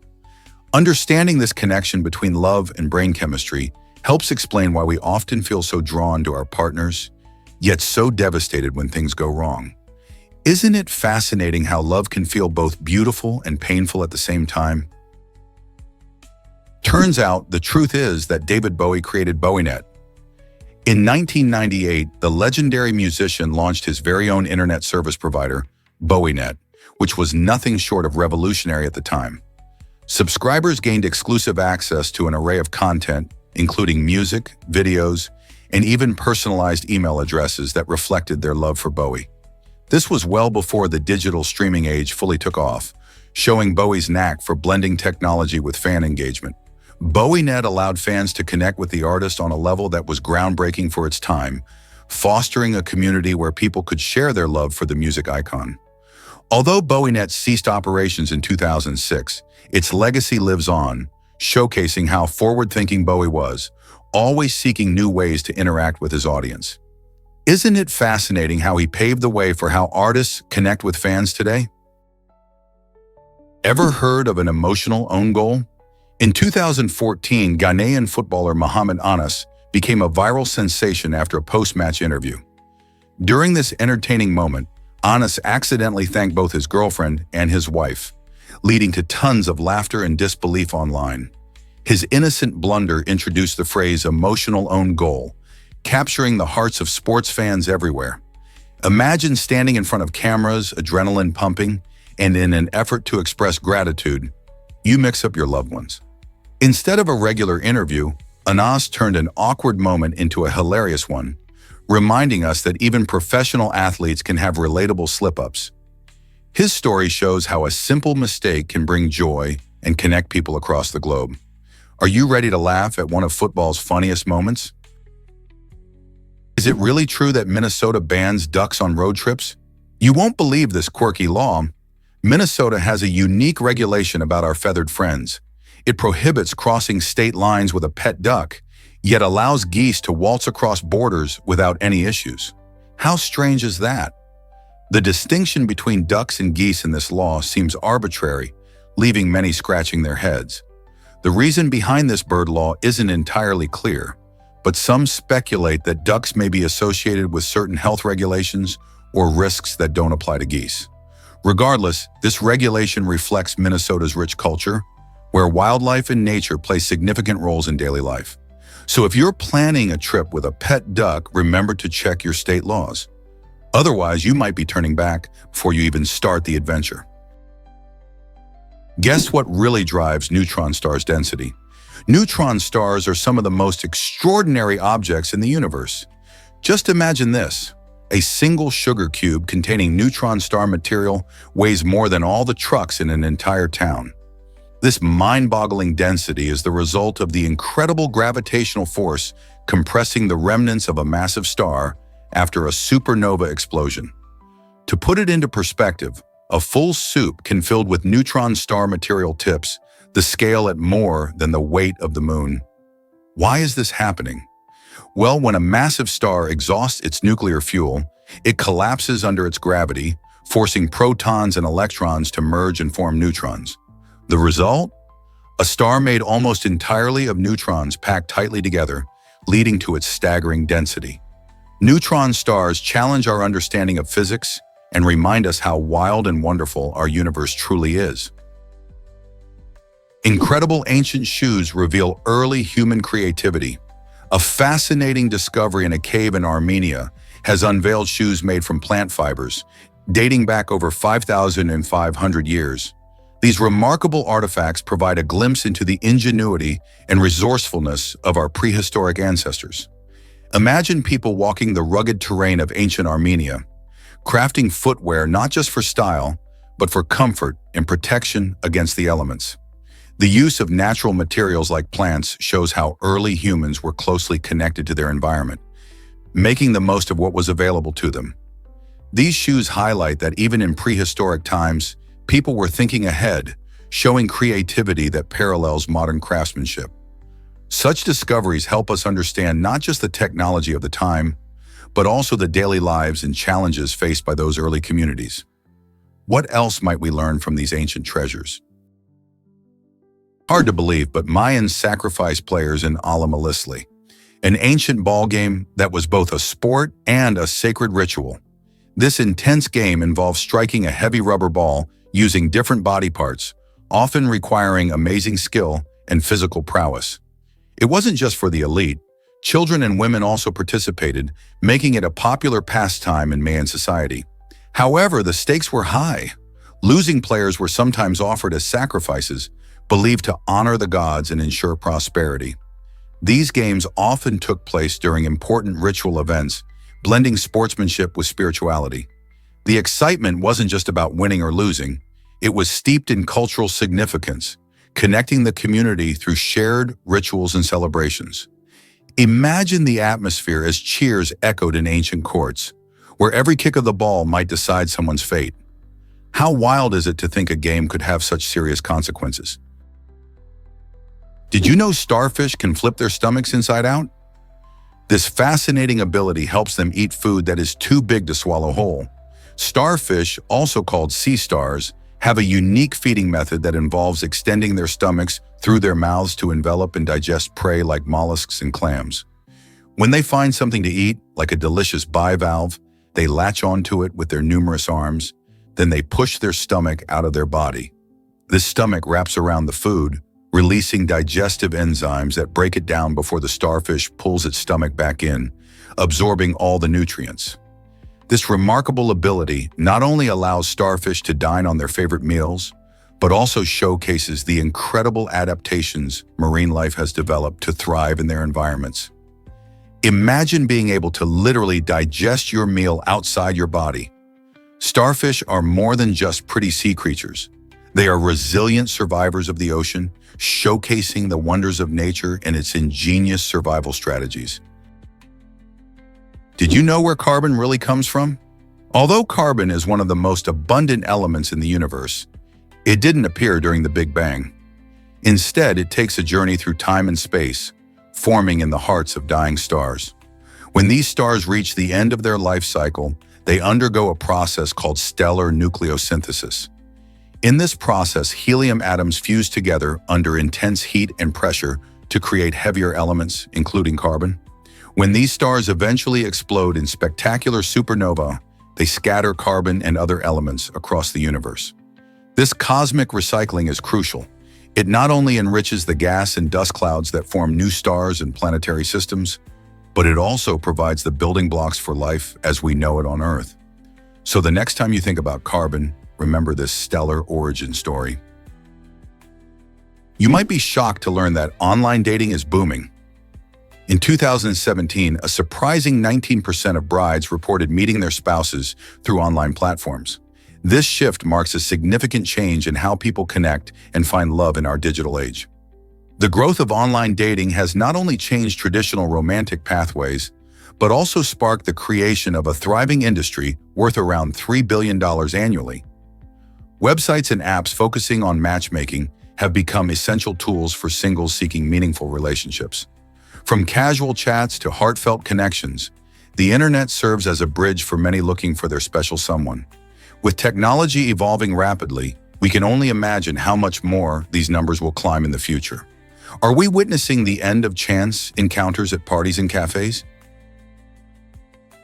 Understanding this connection between love and brain chemistry helps explain why we often feel so drawn to our partners, yet so devastated when things go wrong. Isn't it fascinating how love can feel both beautiful and painful at the same time? Turns out, the truth is that David Bowie created BowieNet. In 1998, the legendary musician launched his very own internet service provider, Bowienet, which was nothing short of revolutionary at the time. Subscribers gained exclusive access to an array of content, including music, videos, and even personalized email addresses that reflected their love for Bowie. This was well before the digital streaming age fully took off, showing Bowie's knack for blending technology with fan engagement. Bowienet allowed fans to connect with the artist on a level that was groundbreaking for its time, fostering a community where people could share their love for the music icon. Although Bowienet ceased operations in 2006, its legacy lives on, showcasing how forward-thinking Bowie was, always seeking new ways to interact with his audience. Isn't it fascinating how he paved the way for how artists connect with fans today? Ever heard of an emotional own goal? In 2014, Ghanaian footballer Mohamed Anas became a viral sensation after a post-match interview. During this entertaining moment, Anas accidentally thanked both his girlfriend and his wife, leading to tons of laughter and disbelief online. His innocent blunder introduced the phrase emotional own goal, capturing the hearts of sports fans everywhere. Imagine standing in front of cameras, adrenaline pumping, and in an effort to express gratitude, you mix up your loved ones. Instead of a regular interview, Anas turned an awkward moment into a hilarious one, reminding us that even professional athletes can have relatable slip-ups. His story shows how a simple mistake can bring joy and connect people across the globe. Are you ready to laugh at one of football's funniest moments? Is it really true that Minnesota bans ducks on road trips? You won't believe this quirky law. Minnesota has a unique regulation about our feathered friends. It prohibits crossing state lines with a pet duck, yet allows geese to waltz across borders without any issues. How strange is that? The distinction between ducks and geese in this law seems arbitrary, leaving many scratching their heads. The reason behind this bird law isn't entirely clear, but some speculate that ducks may be associated with certain health regulations or risks that don't apply to geese. Regardless, this regulation reflects Minnesota's rich culture, where wildlife and nature play significant roles in daily life. So if you're planning a trip with a pet duck, remember to check your state laws. Otherwise, you might be turning back before you even start the adventure. Guess what really drives neutron stars' density? Neutron stars are some of the most extraordinary objects in the universe. Just imagine this. A single sugar cube containing neutron star material weighs more than all the trucks in an entire town. This mind-boggling density is the result of the incredible gravitational force compressing the remnants of a massive star after a supernova explosion. To put it into perspective, a full soup can filled with neutron star material tips the scale at more than the weight of the moon. Why is this happening? Well, when a massive star exhausts its nuclear fuel, it collapses under its gravity, forcing protons and electrons to merge and form neutrons. The result? A star made almost entirely of neutrons packed tightly together, leading to its staggering density. Neutron stars challenge our understanding of physics and remind us how wild and wonderful our universe truly is. Incredible ancient shoes reveal early human creativity. A fascinating discovery in a cave in Armenia has unveiled shoes made from plant fibers, dating back over 5,500 years. These remarkable artifacts provide a glimpse into the ingenuity and resourcefulness of our prehistoric ancestors. Imagine people walking the rugged terrain of ancient Armenia, crafting footwear not just for style, but for comfort and protection against the elements. The use of natural materials like plants shows how early humans were closely connected to their environment, making the most of what was available to them. These shoes highlight that even in prehistoric times, people were thinking ahead, showing creativity that parallels modern craftsmanship. Such discoveries help us understand not just the technology of the time, but also the daily lives and challenges faced by those early communities. What else might we learn from these ancient treasures? Hard to believe, but Mayans sacrificed players in Ala-Malisli, an ancient ball game that was both a sport and a sacred ritual. This intense game involves striking a heavy rubber ball using different body parts, often requiring amazing skill and physical prowess. It wasn't just for the elite. Children and women also participated, making it a popular pastime in Mayan society. However, the stakes were high. Losing players were sometimes offered as sacrifices, believed to honor the gods and ensure prosperity. These games often took place during important ritual events, blending sportsmanship with spirituality. The excitement wasn't just about winning or losing, it was steeped in cultural significance, connecting the community through shared rituals and celebrations. Imagine the atmosphere as cheers echoed in ancient courts, where every kick of the ball might decide someone's fate. How wild is it to think a game could have such serious consequences? Did you know starfish can flip their stomachs inside out? This fascinating ability helps them eat food that is too big to swallow whole. Starfish, also called sea stars, have a unique feeding method that involves extending their stomachs through their mouths to envelop and digest prey like mollusks and clams. When they find something to eat, like a delicious bivalve, they latch onto it with their numerous arms, then they push their stomach out of their body. This stomach wraps around the food, releasing digestive enzymes that break it down before the starfish pulls its stomach back in, absorbing all the nutrients. This remarkable ability not only allows starfish to dine on their favorite meals, but also showcases the incredible adaptations marine life has developed to thrive in their environments. Imagine being able to literally digest your meal outside your body. Starfish are more than just pretty sea creatures. They are resilient survivors of the ocean, showcasing the wonders of nature and its ingenious survival strategies. Did you know where carbon really comes from? Although carbon is one of the most abundant elements in the universe, it didn't appear during the Big Bang. Instead, it takes a journey through time and space, forming in the hearts of dying stars. When these stars reach the end of their life cycle, they undergo a process called stellar nucleosynthesis. In this process, helium atoms fuse together under intense heat and pressure to create heavier elements, including carbon. When these stars eventually explode in spectacular supernova, they scatter carbon and other elements across the universe. This cosmic recycling is crucial. It not only enriches the gas and dust clouds that form new stars and planetary systems, but it also provides the building blocks for life as we know it on Earth. So the next time you think about carbon, remember this stellar origin story. You might be shocked to learn that online dating is booming. In 2017, a surprising 19% of brides reported meeting their spouses through online platforms. This shift marks a significant change in how people connect and find love in our digital age. The growth of online dating has not only changed traditional romantic pathways, but also sparked the creation of a thriving industry worth around $3 billion annually. Websites and apps focusing on matchmaking have become essential tools for singles seeking meaningful relationships. From casual chats to heartfelt connections, the internet serves as a bridge for many looking for their special someone. With technology evolving rapidly, we can only imagine how much more these numbers will climb in the future. Are we witnessing the end of chance encounters at parties and cafes?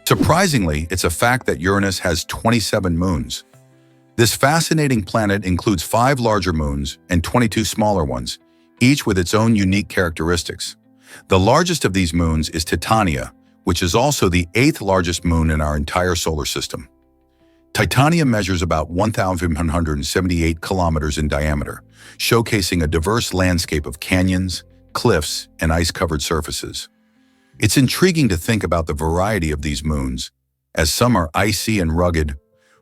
Surprisingly, it's a fact that Uranus has 27 moons. This fascinating planet includes 5 larger moons and 22 smaller ones, each with its own unique characteristics. The largest of these moons is Titania, which is also the 8th largest moon in our entire solar system. Titania measures about 1,178 kilometers in diameter, showcasing a diverse landscape of canyons, cliffs, and ice-covered surfaces. It's intriguing to think about the variety of these moons, as some are icy and rugged,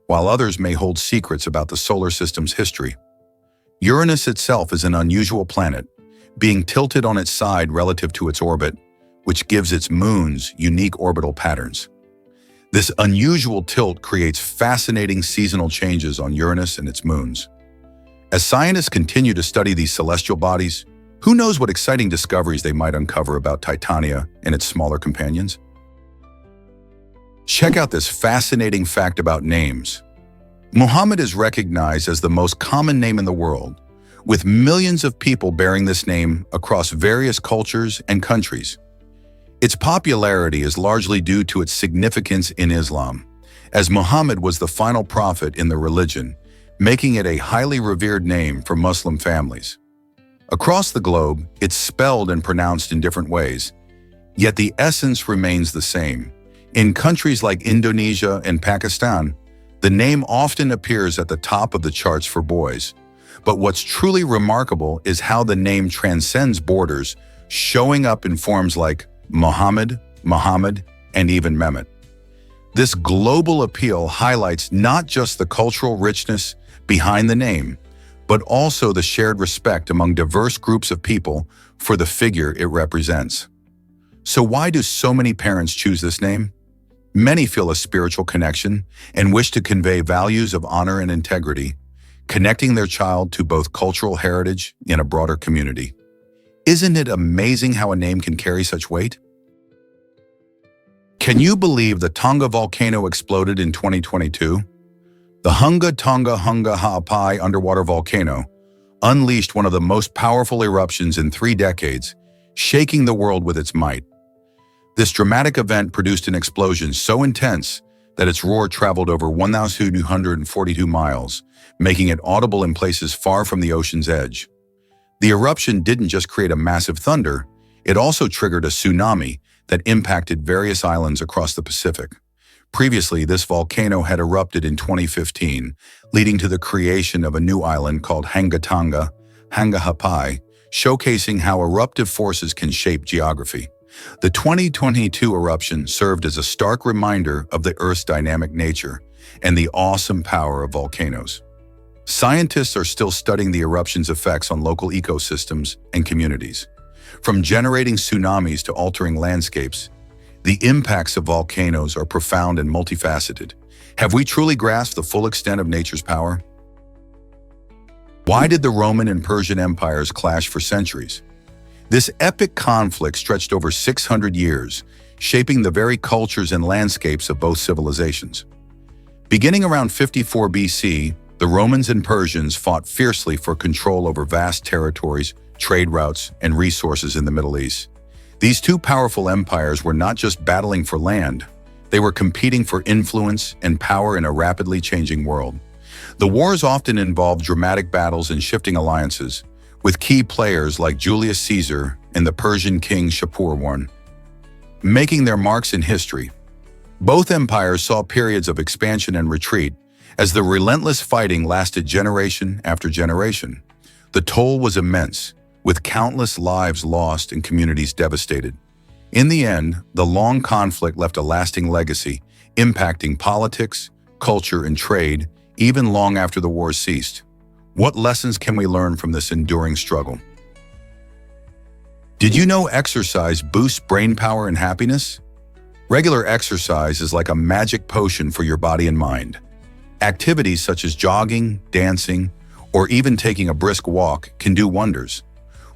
while others may hold secrets about the solar system's history. Uranus itself is an unusual planet, being tilted on its side relative to its orbit, which gives its moons unique orbital patterns. This unusual tilt creates fascinating seasonal changes on Uranus and its moons. As scientists continue to study these celestial bodies, who knows what exciting discoveries they might uncover about Titania and its smaller companions? Check out this fascinating fact about names. Muhammad is recognized as the most common name in the world, with millions of people bearing this name across various cultures and countries. Its popularity is largely due to its significance in Islam, as Muhammad was the final prophet in the religion, making it a highly revered name for Muslim families. Across the globe, it's spelled and pronounced in different ways. Yet the essence remains the same. In countries like Indonesia and Pakistan, the name often appears at the top of the charts for boys. But what's truly remarkable is how the name transcends borders, showing up in forms like Muhammad, Muhammad, and even Mehmet. This global appeal highlights not just the cultural richness behind the name, but also the shared respect among diverse groups of people for the figure it represents. So why do so many parents choose this name? Many feel a spiritual connection and wish to convey values of honor and integrity, connecting their child to both cultural heritage and a broader community. Isn't it amazing how a name can carry such weight? Can you believe the Tonga volcano exploded in 2022? The Hunga Tonga Hunga Ha'apai underwater volcano unleashed one of the most powerful eruptions in 3 decades, shaking the world with its might. This dramatic event produced an explosion so intense that its roar traveled over 1,242 miles, making it audible in places far from the ocean's edge. The eruption didn't just create a massive thunder, it also triggered a tsunami that impacted various islands across the Pacific. Previously, this volcano had erupted in 2015, leading to the creation of a new island called Hunga Tonga, Hunga Ha'apai, showcasing how eruptive forces can shape geography. The 2022 eruption served as a stark reminder of the Earth's dynamic nature and the awesome power of volcanoes. Scientists are still studying the eruption's effects on local ecosystems and communities. From generating tsunamis to altering landscapes, the impacts of volcanoes are profound and multifaceted. Have we truly grasped the full extent of nature's power? Why did the Roman and Persian empires clash for centuries? This epic conflict stretched over 600 years, shaping the very cultures and landscapes of both civilizations. Beginning around 54 BC, the Romans and Persians fought fiercely for control over vast territories, trade routes, and resources in the Middle East. These two powerful empires were not just battling for land, they were competing for influence and power in a rapidly changing world. The wars often involved dramatic battles and shifting alliances, with key players like Julius Caesar and the Persian king Shapur I making their marks in history. Both empires saw periods of expansion and retreat as the relentless fighting lasted generation after generation. The toll was immense, with countless lives lost and communities devastated. In the end, the long conflict left a lasting legacy, impacting politics, culture, and trade, even long after the wars ceased. What lessons can we learn from this enduring struggle? Did you know exercise boosts brain power and happiness? Regular exercise is like a magic potion for your body and mind. Activities such as jogging, dancing, or even taking a brisk walk can do wonders.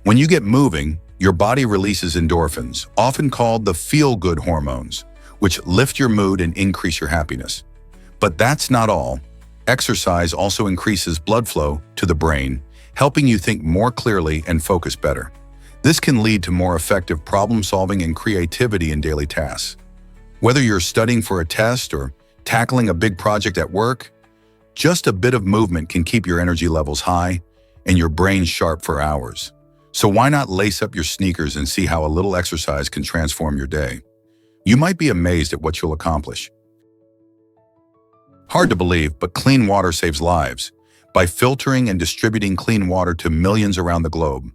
When you get moving, your body releases endorphins, often called the feel-good hormones, which lift your mood and increase your happiness. But that's not all. Exercise also increases blood flow to the brain, helping you think more clearly and focus better. This can lead to more effective problem-solving and creativity in daily tasks. Whether you're studying for a test or tackling a big project at work, just a bit of movement can keep your energy levels high and your brain sharp for hours. So why not lace up your sneakers and see how a little exercise can transform your day? You might be amazed at what you'll accomplish. Hard to believe, but clean water saves lives. By filtering and distributing clean water to millions around the globe,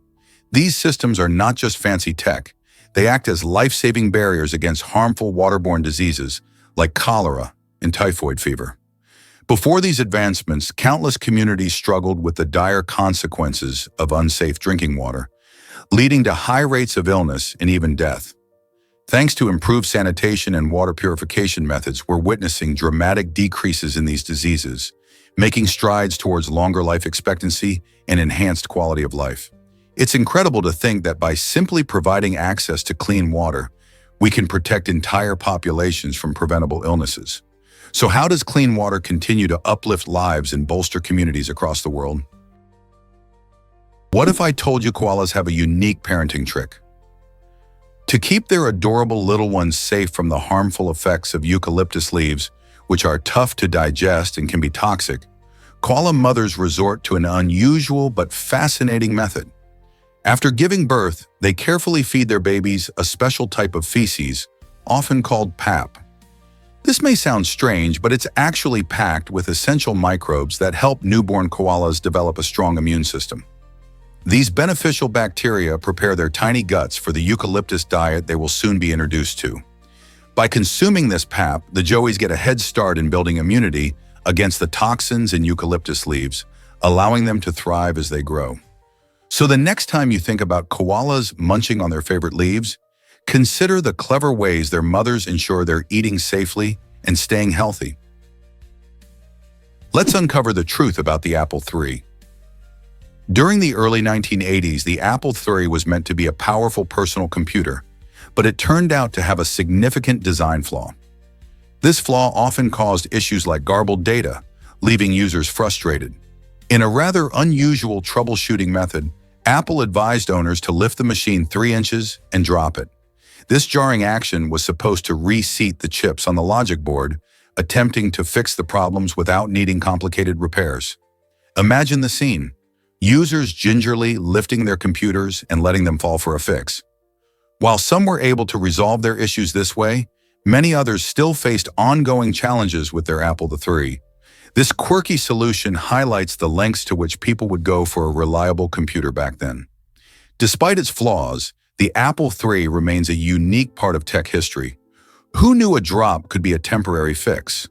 these systems are not just fancy tech. They act as life-saving barriers against harmful waterborne diseases like cholera and typhoid fever. Before these advancements, countless communities struggled with the dire consequences of unsafe drinking water, leading to high rates of illness and even death. Thanks to improved sanitation and water purification methods, we're witnessing dramatic decreases in these diseases, making strides towards longer life expectancy and enhanced quality of life. It's incredible to think that by simply providing access to clean water, we can protect entire populations from preventable illnesses. So how does clean water continue to uplift lives and bolster communities across the world? What if I told you koalas have a unique parenting trick? To keep their adorable little ones safe from the harmful effects of eucalyptus leaves, which are tough to digest and can be toxic, koala mothers resort to an unusual but fascinating method. After giving birth, they carefully feed their babies a special type of feces, often called pap. This may sound strange, but it's actually packed with essential microbes that help newborn koalas develop a strong immune system. These beneficial bacteria prepare their tiny guts for the eucalyptus diet they will soon be introduced to. By consuming this pap, the joeys get a head start in building immunity against the toxins in eucalyptus leaves, allowing them to thrive as they grow. So the next time you think about koalas munching on their favorite leaves, consider the clever ways their mothers ensure they're eating safely and staying healthy. Let's uncover the truth about the Apple III. During the early 1980s, the Apple III was meant to be a powerful personal computer, but it turned out to have a significant design flaw. This flaw often caused issues like garbled data, leaving users frustrated. In a rather unusual troubleshooting method, Apple advised owners to lift the machine 3 inches and drop it. This jarring action was supposed to reseat the chips on the logic board, attempting to fix the problems without needing complicated repairs. Imagine the scene. Users gingerly lifting their computers and letting them fall for a fix. While some were able to resolve their issues this way, many others still faced ongoing challenges with their Apple III. This quirky solution highlights the lengths to which people would go for a reliable computer back then. Despite its flaws, the Apple III remains a unique part of tech history. Who knew a drop could be a temporary fix?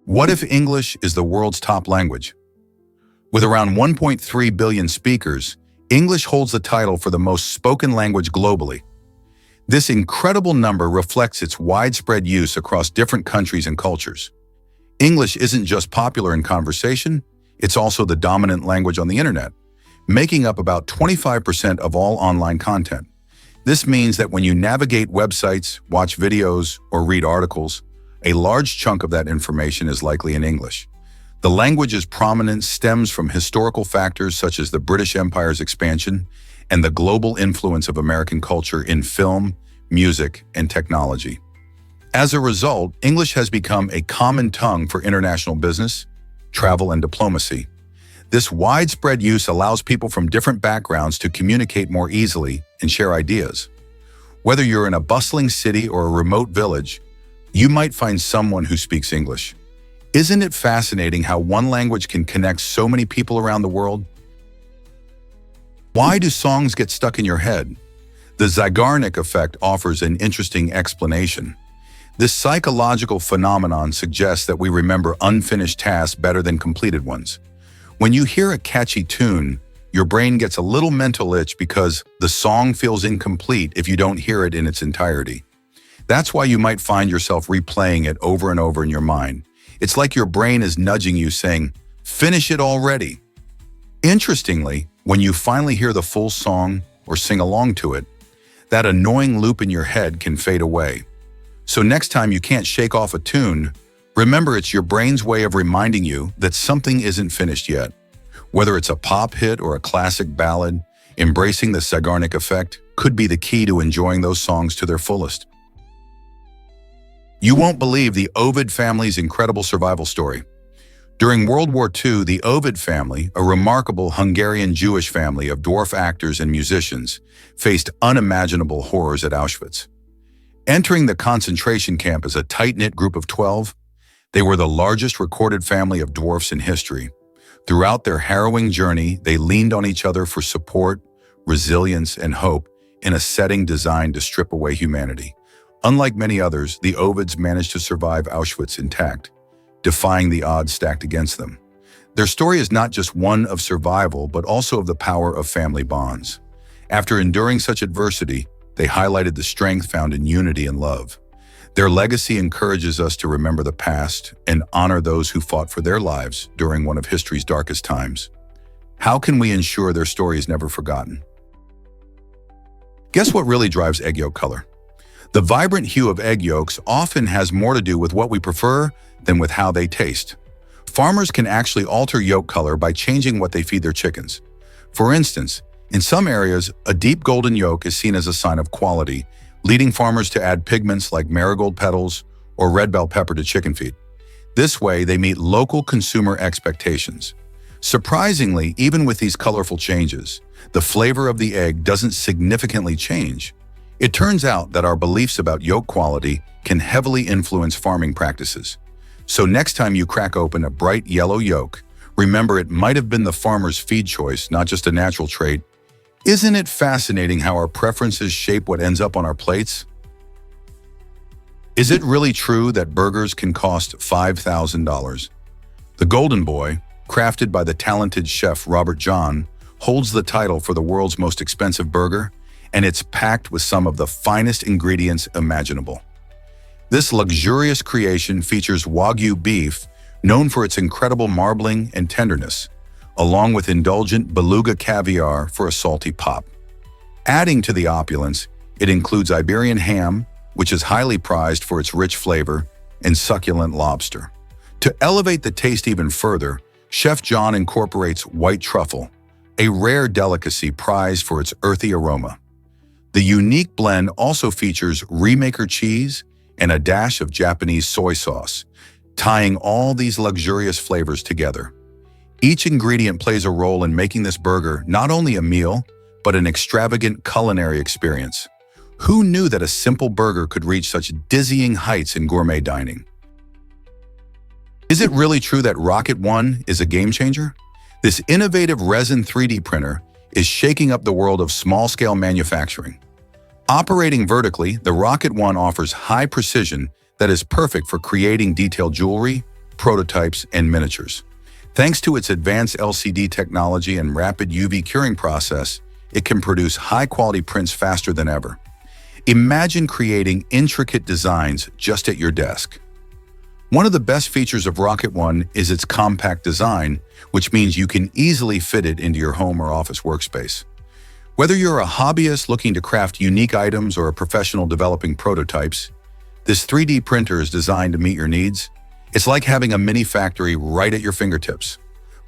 What if English is the world's top language? With around 1.3 billion speakers, English holds the title for the most spoken language globally. This incredible number reflects its widespread use across different countries and cultures. English isn't just popular in conversation, it's also the dominant language on the internet, making up about 25% of all online content. This means that when you navigate websites, watch videos, or read articles, a large chunk of that information is likely in English. The language's prominence stems from historical factors such as the British Empire's expansion and the global influence of American culture in film, music, and technology. As a result, English has become a common tongue for international business, travel, and diplomacy. This widespread use allows people from different backgrounds to communicate more easily and share ideas. Whether you're in a bustling city or a remote village, you might find someone who speaks English. Isn't it fascinating how one language can connect so many people around the world? Why do songs get stuck in your head? The Zeigarnik effect offers an interesting explanation. This psychological phenomenon suggests that we remember unfinished tasks better than completed ones. When you hear a catchy tune, your brain gets a little mental itch because the song feels incomplete if you don't hear it in its entirety. That's why you might find yourself replaying it over and over in your mind. It's like your brain is nudging you saying, "Finish it already." Interestingly, when you finally hear the full song or sing along to it, that annoying loop in your head can fade away. So next time you can't shake off a tune, remember it's your brain's way of reminding you that something isn't finished yet. Whether it's a pop hit or a classic ballad, embracing the Zeigarnik effect could be the key to enjoying those songs to their fullest. You won't believe the Ovid family's incredible survival story. During World War II, the Ovid family, a remarkable Hungarian Jewish family of dwarf actors and musicians, faced unimaginable horrors at Auschwitz. Entering the concentration camp as a tight-knit group of 12, they were the largest recorded family of dwarfs in history. Throughout their harrowing journey, they leaned on each other for support, resilience, and hope in a setting designed to strip away humanity. Unlike many others, the Ovids managed to survive Auschwitz intact, defying the odds stacked against them. Their story is not just one of survival, but also of the power of family bonds. After enduring such adversity, they highlighted the strength found in unity and love. Their legacy encourages us to remember the past and honor those who fought for their lives during one of history's darkest times. How can we ensure their story is never forgotten? Guess what really drives egg yolk color? The vibrant hue of egg yolks often has more to do with what we prefer than with how they taste. Farmers can actually alter yolk color by changing what they feed their chickens. For instance, in some areas, a deep golden yolk is seen as a sign of quality, leading farmers to add pigments like marigold petals or red bell pepper to chicken feed. This way, they meet local consumer expectations. Surprisingly, even with these colorful changes, the flavor of the egg doesn't significantly change. It turns out that our beliefs about yolk quality can heavily influence farming practices. So next time you crack open a bright yellow yolk, remember it might have been the farmer's feed choice, not just a natural trait. Isn't it fascinating how our preferences shape what ends up on our plates? Is it really true that burgers can cost $5,000? The Golden Boy, crafted by the talented chef Robert John, holds the title for the world's most expensive burger, and it's packed with some of the finest ingredients imaginable. This luxurious creation features Wagyu beef, known for its incredible marbling and tenderness, along with indulgent beluga caviar for a salty pop. Adding to the opulence, it includes Iberian ham, which is highly prized for its rich flavor, and succulent lobster. To elevate the taste even further, Chef John incorporates white truffle, a rare delicacy prized for its earthy aroma. The unique blend also features remaker cheese and a dash of Japanese soy sauce, tying all these luxurious flavors together. Each ingredient plays a role in making this burger not only a meal, but an extravagant culinary experience. Who knew that a simple burger could reach such dizzying heights in gourmet dining? Is it really true that Rocket One is a game changer? This innovative resin 3D printer is shaking up the world of small-scale manufacturing. Operating vertically, the Rocket One offers high precision that is perfect for creating detailed jewelry, prototypes, and miniatures. Thanks to its advanced LCD technology and rapid UV curing process, it can produce high-quality prints faster than ever. Imagine creating intricate designs just at your desk. One of the best features of Rocket One is its compact design, which means you can easily fit it into your home or office workspace. Whether you're a hobbyist looking to craft unique items or a professional developing prototypes, this 3D printer is designed to meet your needs. It's like having a mini factory right at your fingertips.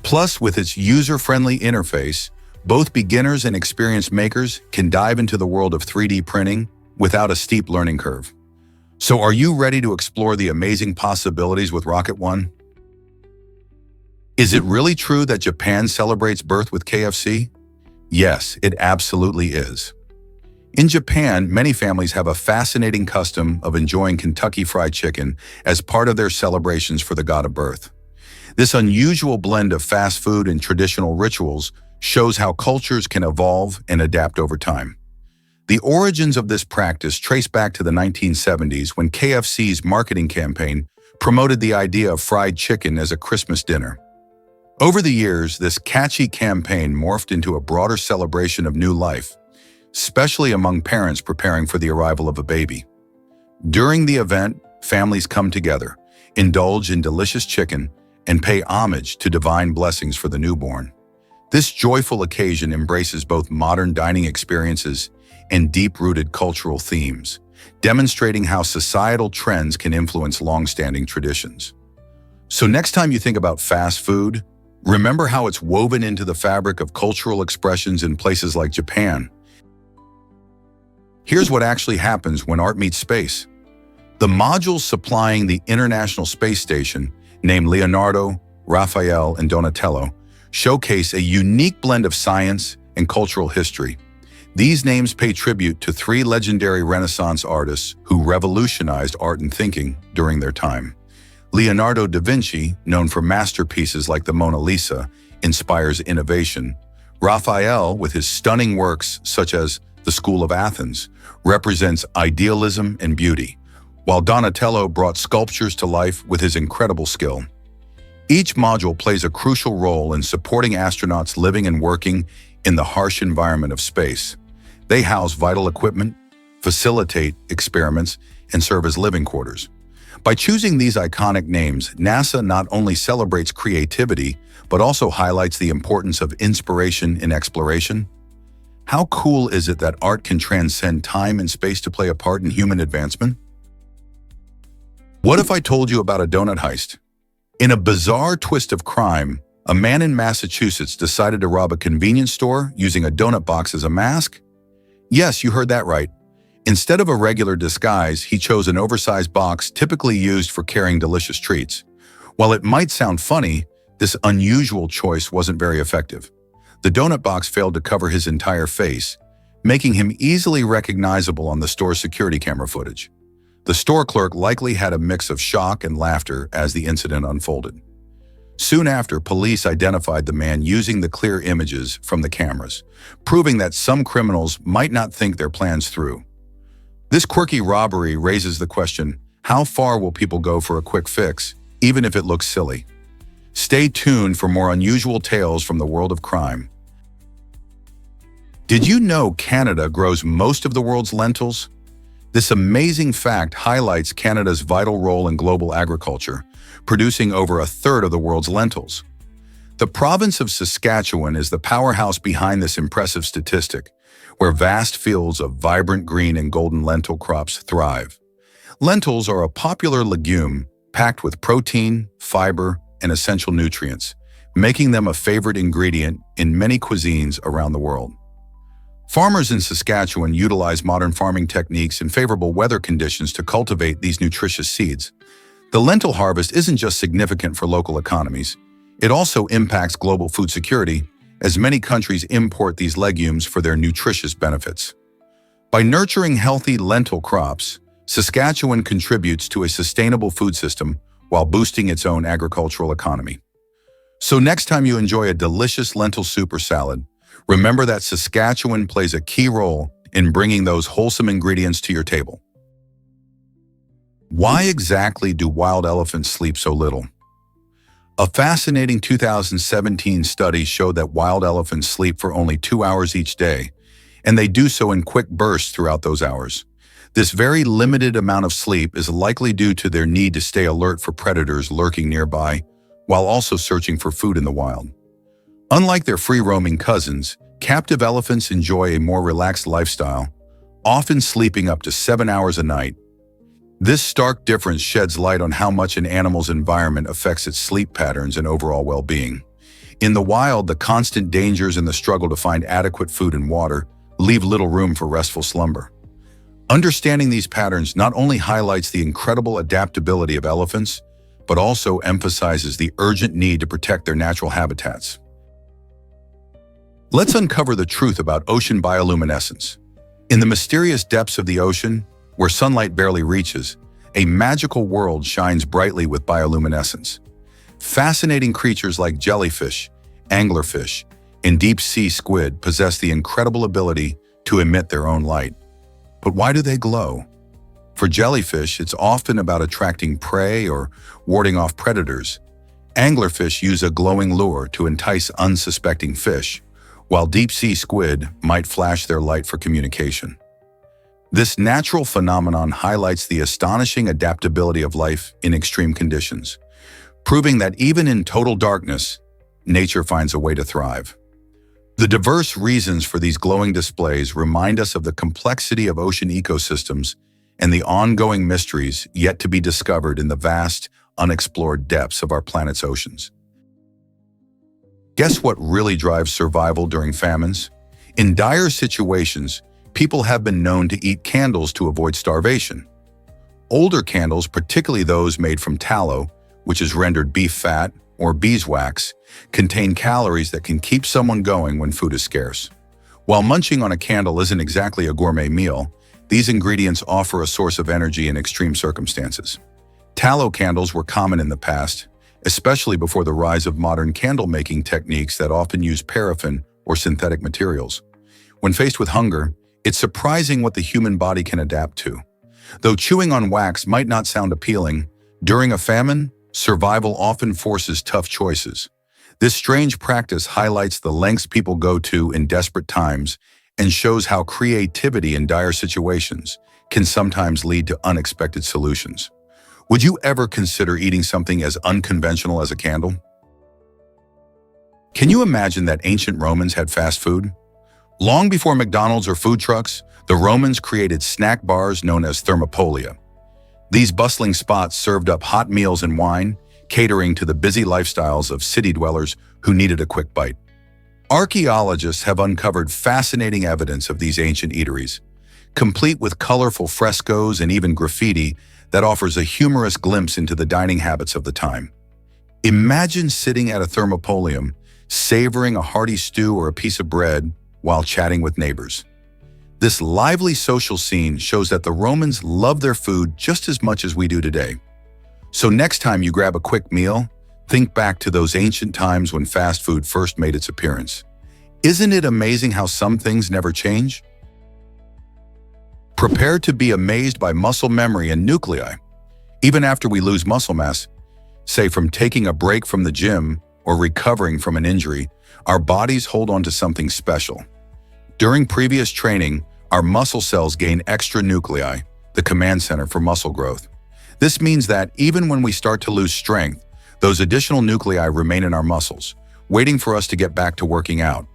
Plus, with its user-friendly interface, both beginners and experienced makers can dive into the world of 3D printing without a steep learning curve. So are you ready to explore the amazing possibilities with Rocket One? Is it really true that Japan celebrates birth with KFC? Yes, it absolutely is. In Japan, many families have a fascinating custom of enjoying Kentucky Fried Chicken as part of their celebrations for the god of birth. This unusual blend of fast food and traditional rituals shows how cultures can evolve and adapt over time. The origins of this practice trace back to the 1970s when KFC's marketing campaign promoted the idea of fried chicken as a Christmas dinner. Over the years, this catchy campaign morphed into a broader celebration of new life, especially among parents preparing for the arrival of a baby. During the event, families come together, indulge in delicious chicken, and pay homage to divine blessings for the newborn. This joyful occasion embraces both modern dining experiences and deep-rooted cultural themes, demonstrating how societal trends can influence long-standing traditions. So next time you think about fast food, remember how it's woven into the fabric of cultural expressions in places like Japan. Here's what actually happens when art meets space. The modules supplying the International Space Station, named Leonardo, Raphael, and Donatello, showcase a unique blend of science and cultural history. These names pay tribute to three legendary Renaissance artists who revolutionized art and thinking during their time. Leonardo da Vinci, known for masterpieces like the Mona Lisa, inspires innovation. Raphael, with his stunning works such as The School of Athens, represents idealism and beauty, while Donatello brought sculptures to life with his incredible skill. Each module plays a crucial role in supporting astronauts living and working in the harsh environment of space. They house vital equipment, facilitate experiments, and serve as living quarters. By choosing these iconic names, NASA not only celebrates creativity, but also highlights the importance of inspiration in exploration. How cool is it that art can transcend time and space to play a part in human advancement? What if I told you about a donut heist? In a bizarre twist of crime, a man in Massachusetts decided to rob a convenience store using a donut box as a mask. Yes, you heard that right. Instead of a regular disguise, he chose an oversized box typically used for carrying delicious treats. While it might sound funny, This unusual choice wasn't very effective. The donut box failed to cover his entire face, making him easily recognizable on the store's security camera footage. The store clerk likely had a mix of shock and laughter as the incident unfolded. Soon after, police identified the man using the clear images from the cameras, proving that some criminals might not think their plans through. This quirky robbery raises the question, how far will people go for a quick fix, even if it looks silly? Stay tuned for more unusual tales from the world of crime. Did you know Canada grows most of the world's lentils? This amazing fact highlights Canada's vital role in global agriculture, producing over a third of the world's lentils. The province of Saskatchewan is the powerhouse behind this impressive statistic, where vast fields of vibrant green and golden lentil crops thrive. Lentils are a popular legume packed with protein, fiber, and essential nutrients, making them a favorite ingredient in many cuisines around the world. Farmers in Saskatchewan utilize modern farming techniques and favorable weather conditions to cultivate these nutritious seeds. The lentil harvest isn't just significant for local economies, it also impacts global food security, as many countries import these legumes for their nutritious benefits. By nurturing healthy lentil crops, Saskatchewan contributes to a sustainable food system while boosting its own agricultural economy. So next time you enjoy a delicious lentil soup or salad, remember that Saskatchewan plays a key role in bringing those wholesome ingredients to your table. Why exactly do wild elephants sleep so little? A fascinating 2017 study showed that wild elephants sleep for only 2 hours each day, and they do so in quick bursts throughout those hours. This very limited amount of sleep is likely due to their need to stay alert for predators lurking nearby, while also searching for food in the wild. Unlike their free-roaming cousins, captive elephants enjoy a more relaxed lifestyle, often sleeping up to 7 hours a night. This stark difference sheds light on how much an animal's environment affects its sleep patterns and overall well-being. In the wild, the constant dangers and the struggle to find adequate food and water leave little room for restful slumber. Understanding these patterns not only highlights the incredible adaptability of elephants, but also emphasizes the urgent need to protect their natural habitats. Let's uncover the truth about ocean bioluminescence. In the mysterious depths of the ocean, where sunlight barely reaches, a magical world shines brightly with bioluminescence. Fascinating creatures like jellyfish, anglerfish, and deep-sea squid possess the incredible ability to emit their own light. But why do they glow? For jellyfish, it's often about attracting prey or warding off predators. Anglerfish use a glowing lure to entice unsuspecting fish, while deep-sea squid might flash their light for communication. This natural phenomenon highlights the astonishing adaptability of life in extreme conditions, proving that even in total darkness, nature finds a way to thrive. The diverse reasons for these glowing displays remind us of the complexity of ocean ecosystems and the ongoing mysteries yet to be discovered in the vast, unexplored depths of our planet's oceans. Guess what really drives survival during famines? In dire situations, people have been known to eat candles to avoid starvation. Older candles, particularly those made from tallow, which is rendered beef fat or beeswax, contain calories that can keep someone going when food is scarce. While munching on a candle isn't exactly a gourmet meal, these ingredients offer a source of energy in extreme circumstances. Tallow candles were common in the past, especially before the rise of modern candle-making techniques that often use paraffin or synthetic materials. When faced with hunger, it's surprising what the human body can adapt to. Though chewing on wax might not sound appealing, during a famine, survival often forces tough choices. This strange practice highlights the lengths people go to in desperate times and shows how creativity in dire situations can sometimes lead to unexpected solutions. Would you ever consider eating something as unconventional as a candle? Can you imagine that ancient Romans had fast food? Long before McDonald's or food trucks, the Romans created snack bars known as thermopolia. These bustling spots served up hot meals and wine, catering to the busy lifestyles of city dwellers who needed a quick bite. Archaeologists have uncovered fascinating evidence of these ancient eateries, complete with colorful frescoes and even graffiti that offers a humorous glimpse into the dining habits of the time. Imagine sitting at a thermopolium, savoring a hearty stew or a piece of bread while chatting with neighbors. This lively social scene shows that the Romans loved their food just as much as we do today. So next time you grab a quick meal, think back to those ancient times when fast food first made its appearance. Isn't it amazing how some things never change? Prepare to be amazed by muscle memory and nuclei. Even after we lose muscle mass, say from taking a break from the gym or recovering from an injury, our bodies hold on to something special. During previous training, our muscle cells gain extra nuclei, the command center for muscle growth. This means that even when we start to lose strength, those additional nuclei remain in our muscles, waiting for us to get back to working out.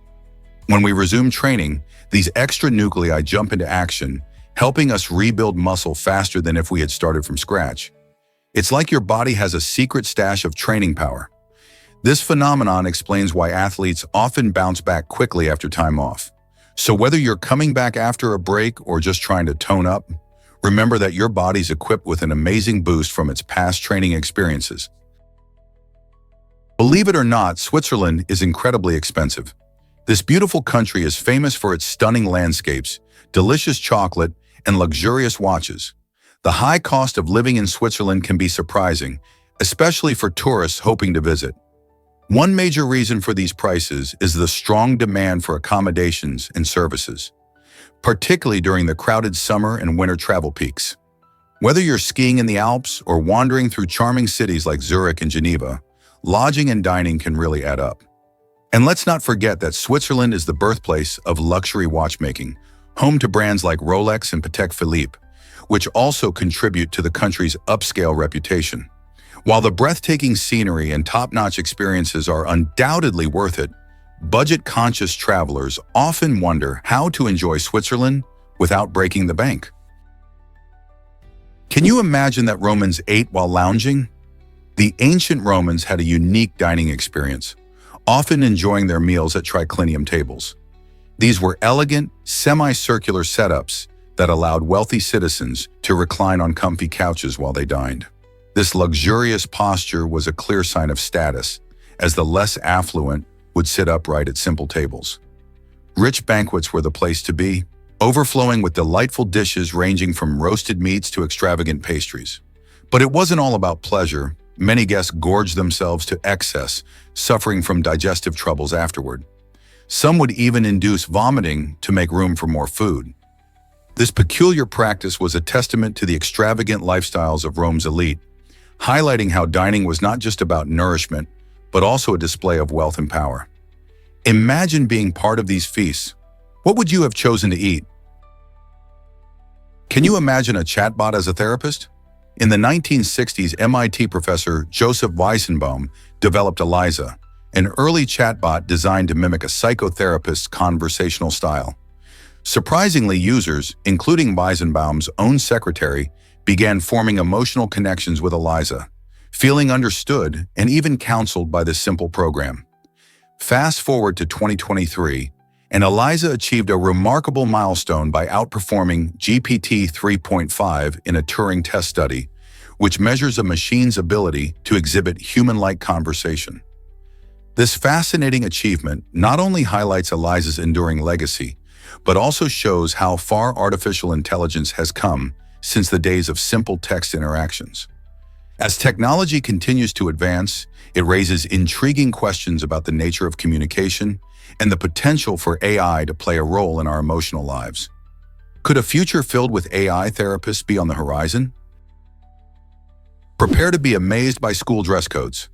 When we resume training, these extra nuclei jump into action, helping us rebuild muscle faster than if we had started from scratch. It's like your body has a secret stash of training power. This phenomenon explains why athletes often bounce back quickly after time off. So whether you're coming back after a break or just trying to tone up, remember that your body's equipped with an amazing boost from its past training experiences. Believe it or not, Switzerland is incredibly expensive. This beautiful country is famous for its stunning landscapes, delicious chocolate, and luxurious watches. The high cost of living in Switzerland can be surprising, especially for tourists hoping to visit. One major reason for these prices is the strong demand for accommodations and services, particularly during the crowded summer and winter travel peaks. Whether you're skiing in the Alps or wandering through charming cities like Zurich and Geneva, lodging and dining can really add up. And let's not forget that Switzerland is the birthplace of luxury watchmaking, home to brands like Rolex and Patek Philippe, which also contribute to the country's upscale reputation. While the breathtaking scenery and top-notch experiences are undoubtedly worth it, budget-conscious travelers often wonder how to enjoy Switzerland without breaking the bank. Can you imagine that Romans ate while lounging? The ancient Romans had a unique dining experience, often enjoying their meals at triclinium tables. These were elegant, semicircular setups that allowed wealthy citizens to recline on comfy couches while they dined. This luxurious posture was a clear sign of status, as the less affluent would sit upright at simple tables. Rich banquets were the place to be, overflowing with delightful dishes ranging from roasted meats to extravagant pastries. But it wasn't all about pleasure. Many guests gorged themselves to excess, suffering from digestive troubles afterward. Some would even induce vomiting to make room for more food. This peculiar practice was a testament to the extravagant lifestyles of Rome's elite, highlighting how dining was not just about nourishment, but also a display of wealth and power. Imagine being part of these feasts. What would you have chosen to eat? Can you imagine a chatbot as a therapist? In the 1960s, MIT professor Joseph Weizenbaum developed Eliza, an early chatbot designed to mimic a psychotherapist's conversational style. Surprisingly, users, including Weizenbaum's own secretary, began forming emotional connections with Eliza, feeling understood and even counseled by this simple program. Fast forward to 2023, and Eliza achieved a remarkable milestone by outperforming GPT 3.5 in a Turing test study, which measures a machine's ability to exhibit human-like conversation. This fascinating achievement not only highlights Eliza's enduring legacy, but also shows how far artificial intelligence has come since the days of simple text interactions. As technology continues to advance, it raises intriguing questions about the nature of communication and the potential for AI to play a role in our emotional lives. Could a future filled with AI therapists be on the horizon? Prepare to be amazed by school dress codes.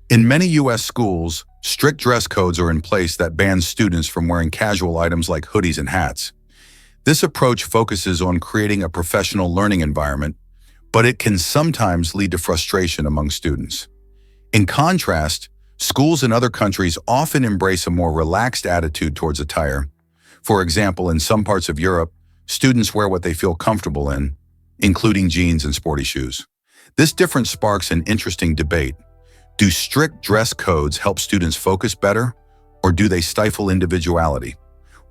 In many U.S. schools, strict dress codes are in place that ban students from wearing casual items like hoodies and hats. This approach focuses on creating a professional learning environment, but it can sometimes lead to frustration among students. In contrast, schools in other countries often embrace a more relaxed attitude towards attire. For example, in some parts of Europe, students wear what they feel comfortable in, including jeans and sporty shoes. This difference sparks an interesting debate. Do strict dress codes help students focus better, or do they stifle individuality?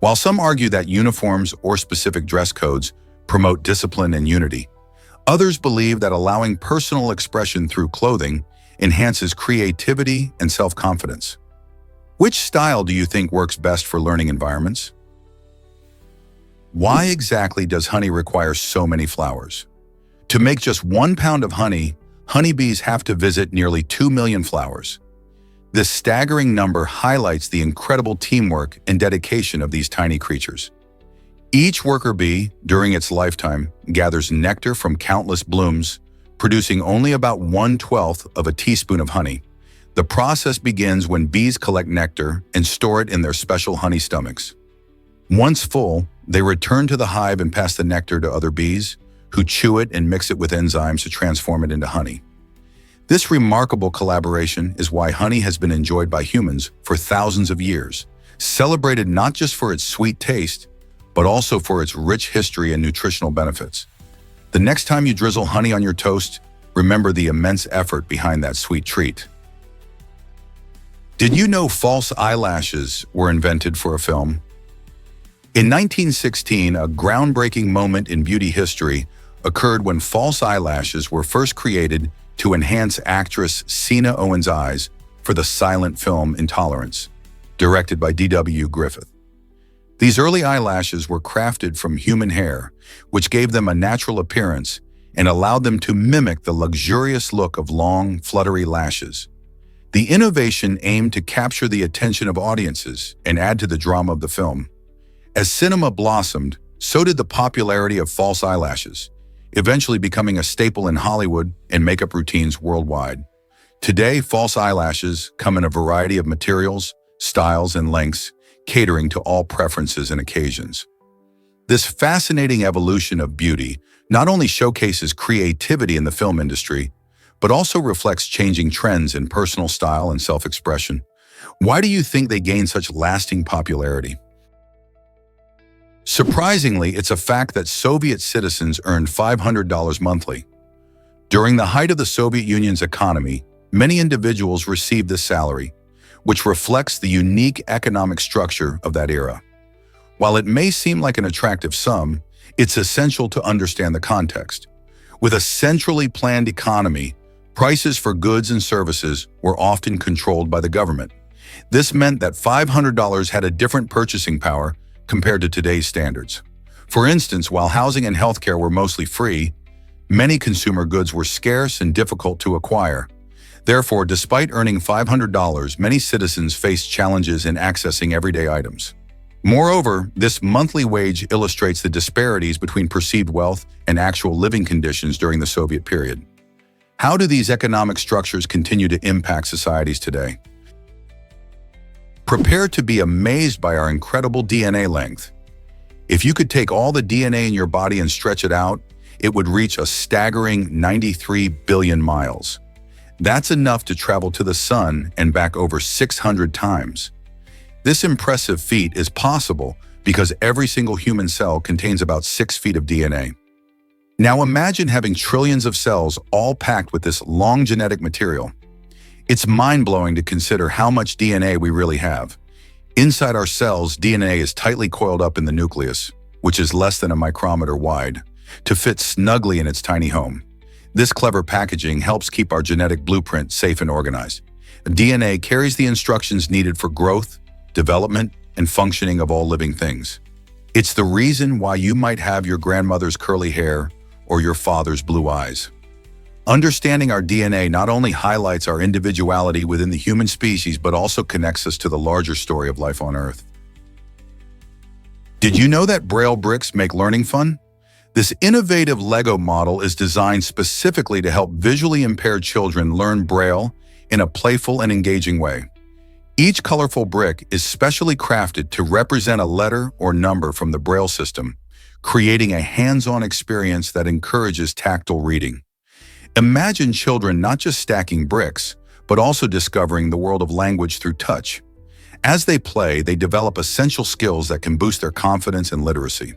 While some argue that uniforms or specific dress codes promote discipline and unity, others believe that allowing personal expression through clothing enhances creativity and self-confidence. Which style do you think works best for learning environments? Why exactly does honey require so many flowers? To make just 1 pound of honey, honeybees have to visit nearly 2 million flowers. This staggering number highlights the incredible teamwork and dedication of these tiny creatures. Each worker bee, during its lifetime, gathers nectar from countless blooms, producing only about 1/12 of a teaspoon of honey. The process begins when bees collect nectar and store it in their special honey stomachs. Once full, they return to the hive and pass the nectar to other bees, who chew it and mix it with enzymes to transform it into honey. This remarkable collaboration is why honey has been enjoyed by humans for thousands of years, celebrated not just for its sweet taste, but also for its rich history and nutritional benefits. The next time you drizzle honey on your toast, remember the immense effort behind that sweet treat. Did you know false eyelashes were invented for a film? In 1916, a groundbreaking moment in beauty history occurred when false eyelashes were first created to enhance actress Sina Owen's eyes for the silent film Intolerance, directed by D.W. Griffith. These early eyelashes were crafted from human hair, which gave them a natural appearance and allowed them to mimic the luxurious look of long, fluttery lashes. The innovation aimed to capture the attention of audiences and add to the drama of the film. As cinema blossomed, so did the popularity of false eyelashes, eventually becoming a staple in Hollywood and makeup routines worldwide. Today, false eyelashes come in a variety of materials, styles, and lengths, catering to all preferences and occasions. This fascinating evolution of beauty not only showcases creativity in the film industry, but also reflects changing trends in personal style and self-expression. Why do you think they gained such lasting popularity? Surprisingly, it's a fact that Soviet citizens earned $500 monthly. During the height of the Soviet Union's economy, many individuals received this salary, which reflects the unique economic structure of that era. While it may seem like an attractive sum, it's essential to understand the context. With a centrally planned economy, prices for goods and services were often controlled by the government. This meant that $500 had a different purchasing power compared to today's standards. For instance, while housing and healthcare were mostly free, many consumer goods were scarce and difficult to acquire. Therefore, despite earning $500, many citizens faced challenges in accessing everyday items. Moreover, this monthly wage illustrates the disparities between perceived wealth and actual living conditions during the Soviet period. How do these economic structures continue to impact societies today? Prepare to be amazed by our incredible DNA length. If you could take all the DNA in your body and stretch it out, it would reach a staggering 93 billion miles. That's enough to travel to the sun and back over 600 times. This impressive feat is possible because every single human cell contains about 6 feet of DNA. Now imagine having trillions of cells all packed with this long genetic material. It's mind-blowing to consider how much DNA we really have. Inside our cells, DNA is tightly coiled up in the nucleus, which is less than a micrometer wide, to fit snugly in its tiny home. This clever packaging helps keep our genetic blueprint safe and organized. DNA carries the instructions needed for growth, development, and functioning of all living things. It's the reason why you might have your grandmother's curly hair or your father's blue eyes. Understanding our DNA not only highlights our individuality within the human species, but also connects us to the larger story of life on Earth. Did you know that Braille bricks make learning fun? This innovative Lego model is designed specifically to help visually impaired children learn Braille in a playful and engaging way. Each colorful brick is specially crafted to represent a letter or number from the Braille system, creating a hands-on experience that encourages tactile reading. Imagine children not just stacking bricks, but also discovering the world of language through touch. As they play, they develop essential skills that can boost their confidence and literacy.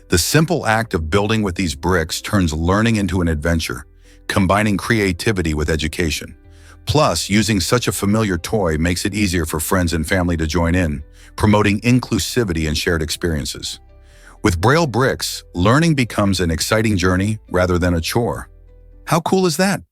The simple act of building with these bricks turns learning into an adventure, combining creativity with education. Plus, using such a familiar toy makes it easier for friends and family to join in, promoting inclusivity and shared experiences. With Braille bricks, learning becomes an exciting journey rather than a chore. How cool is that?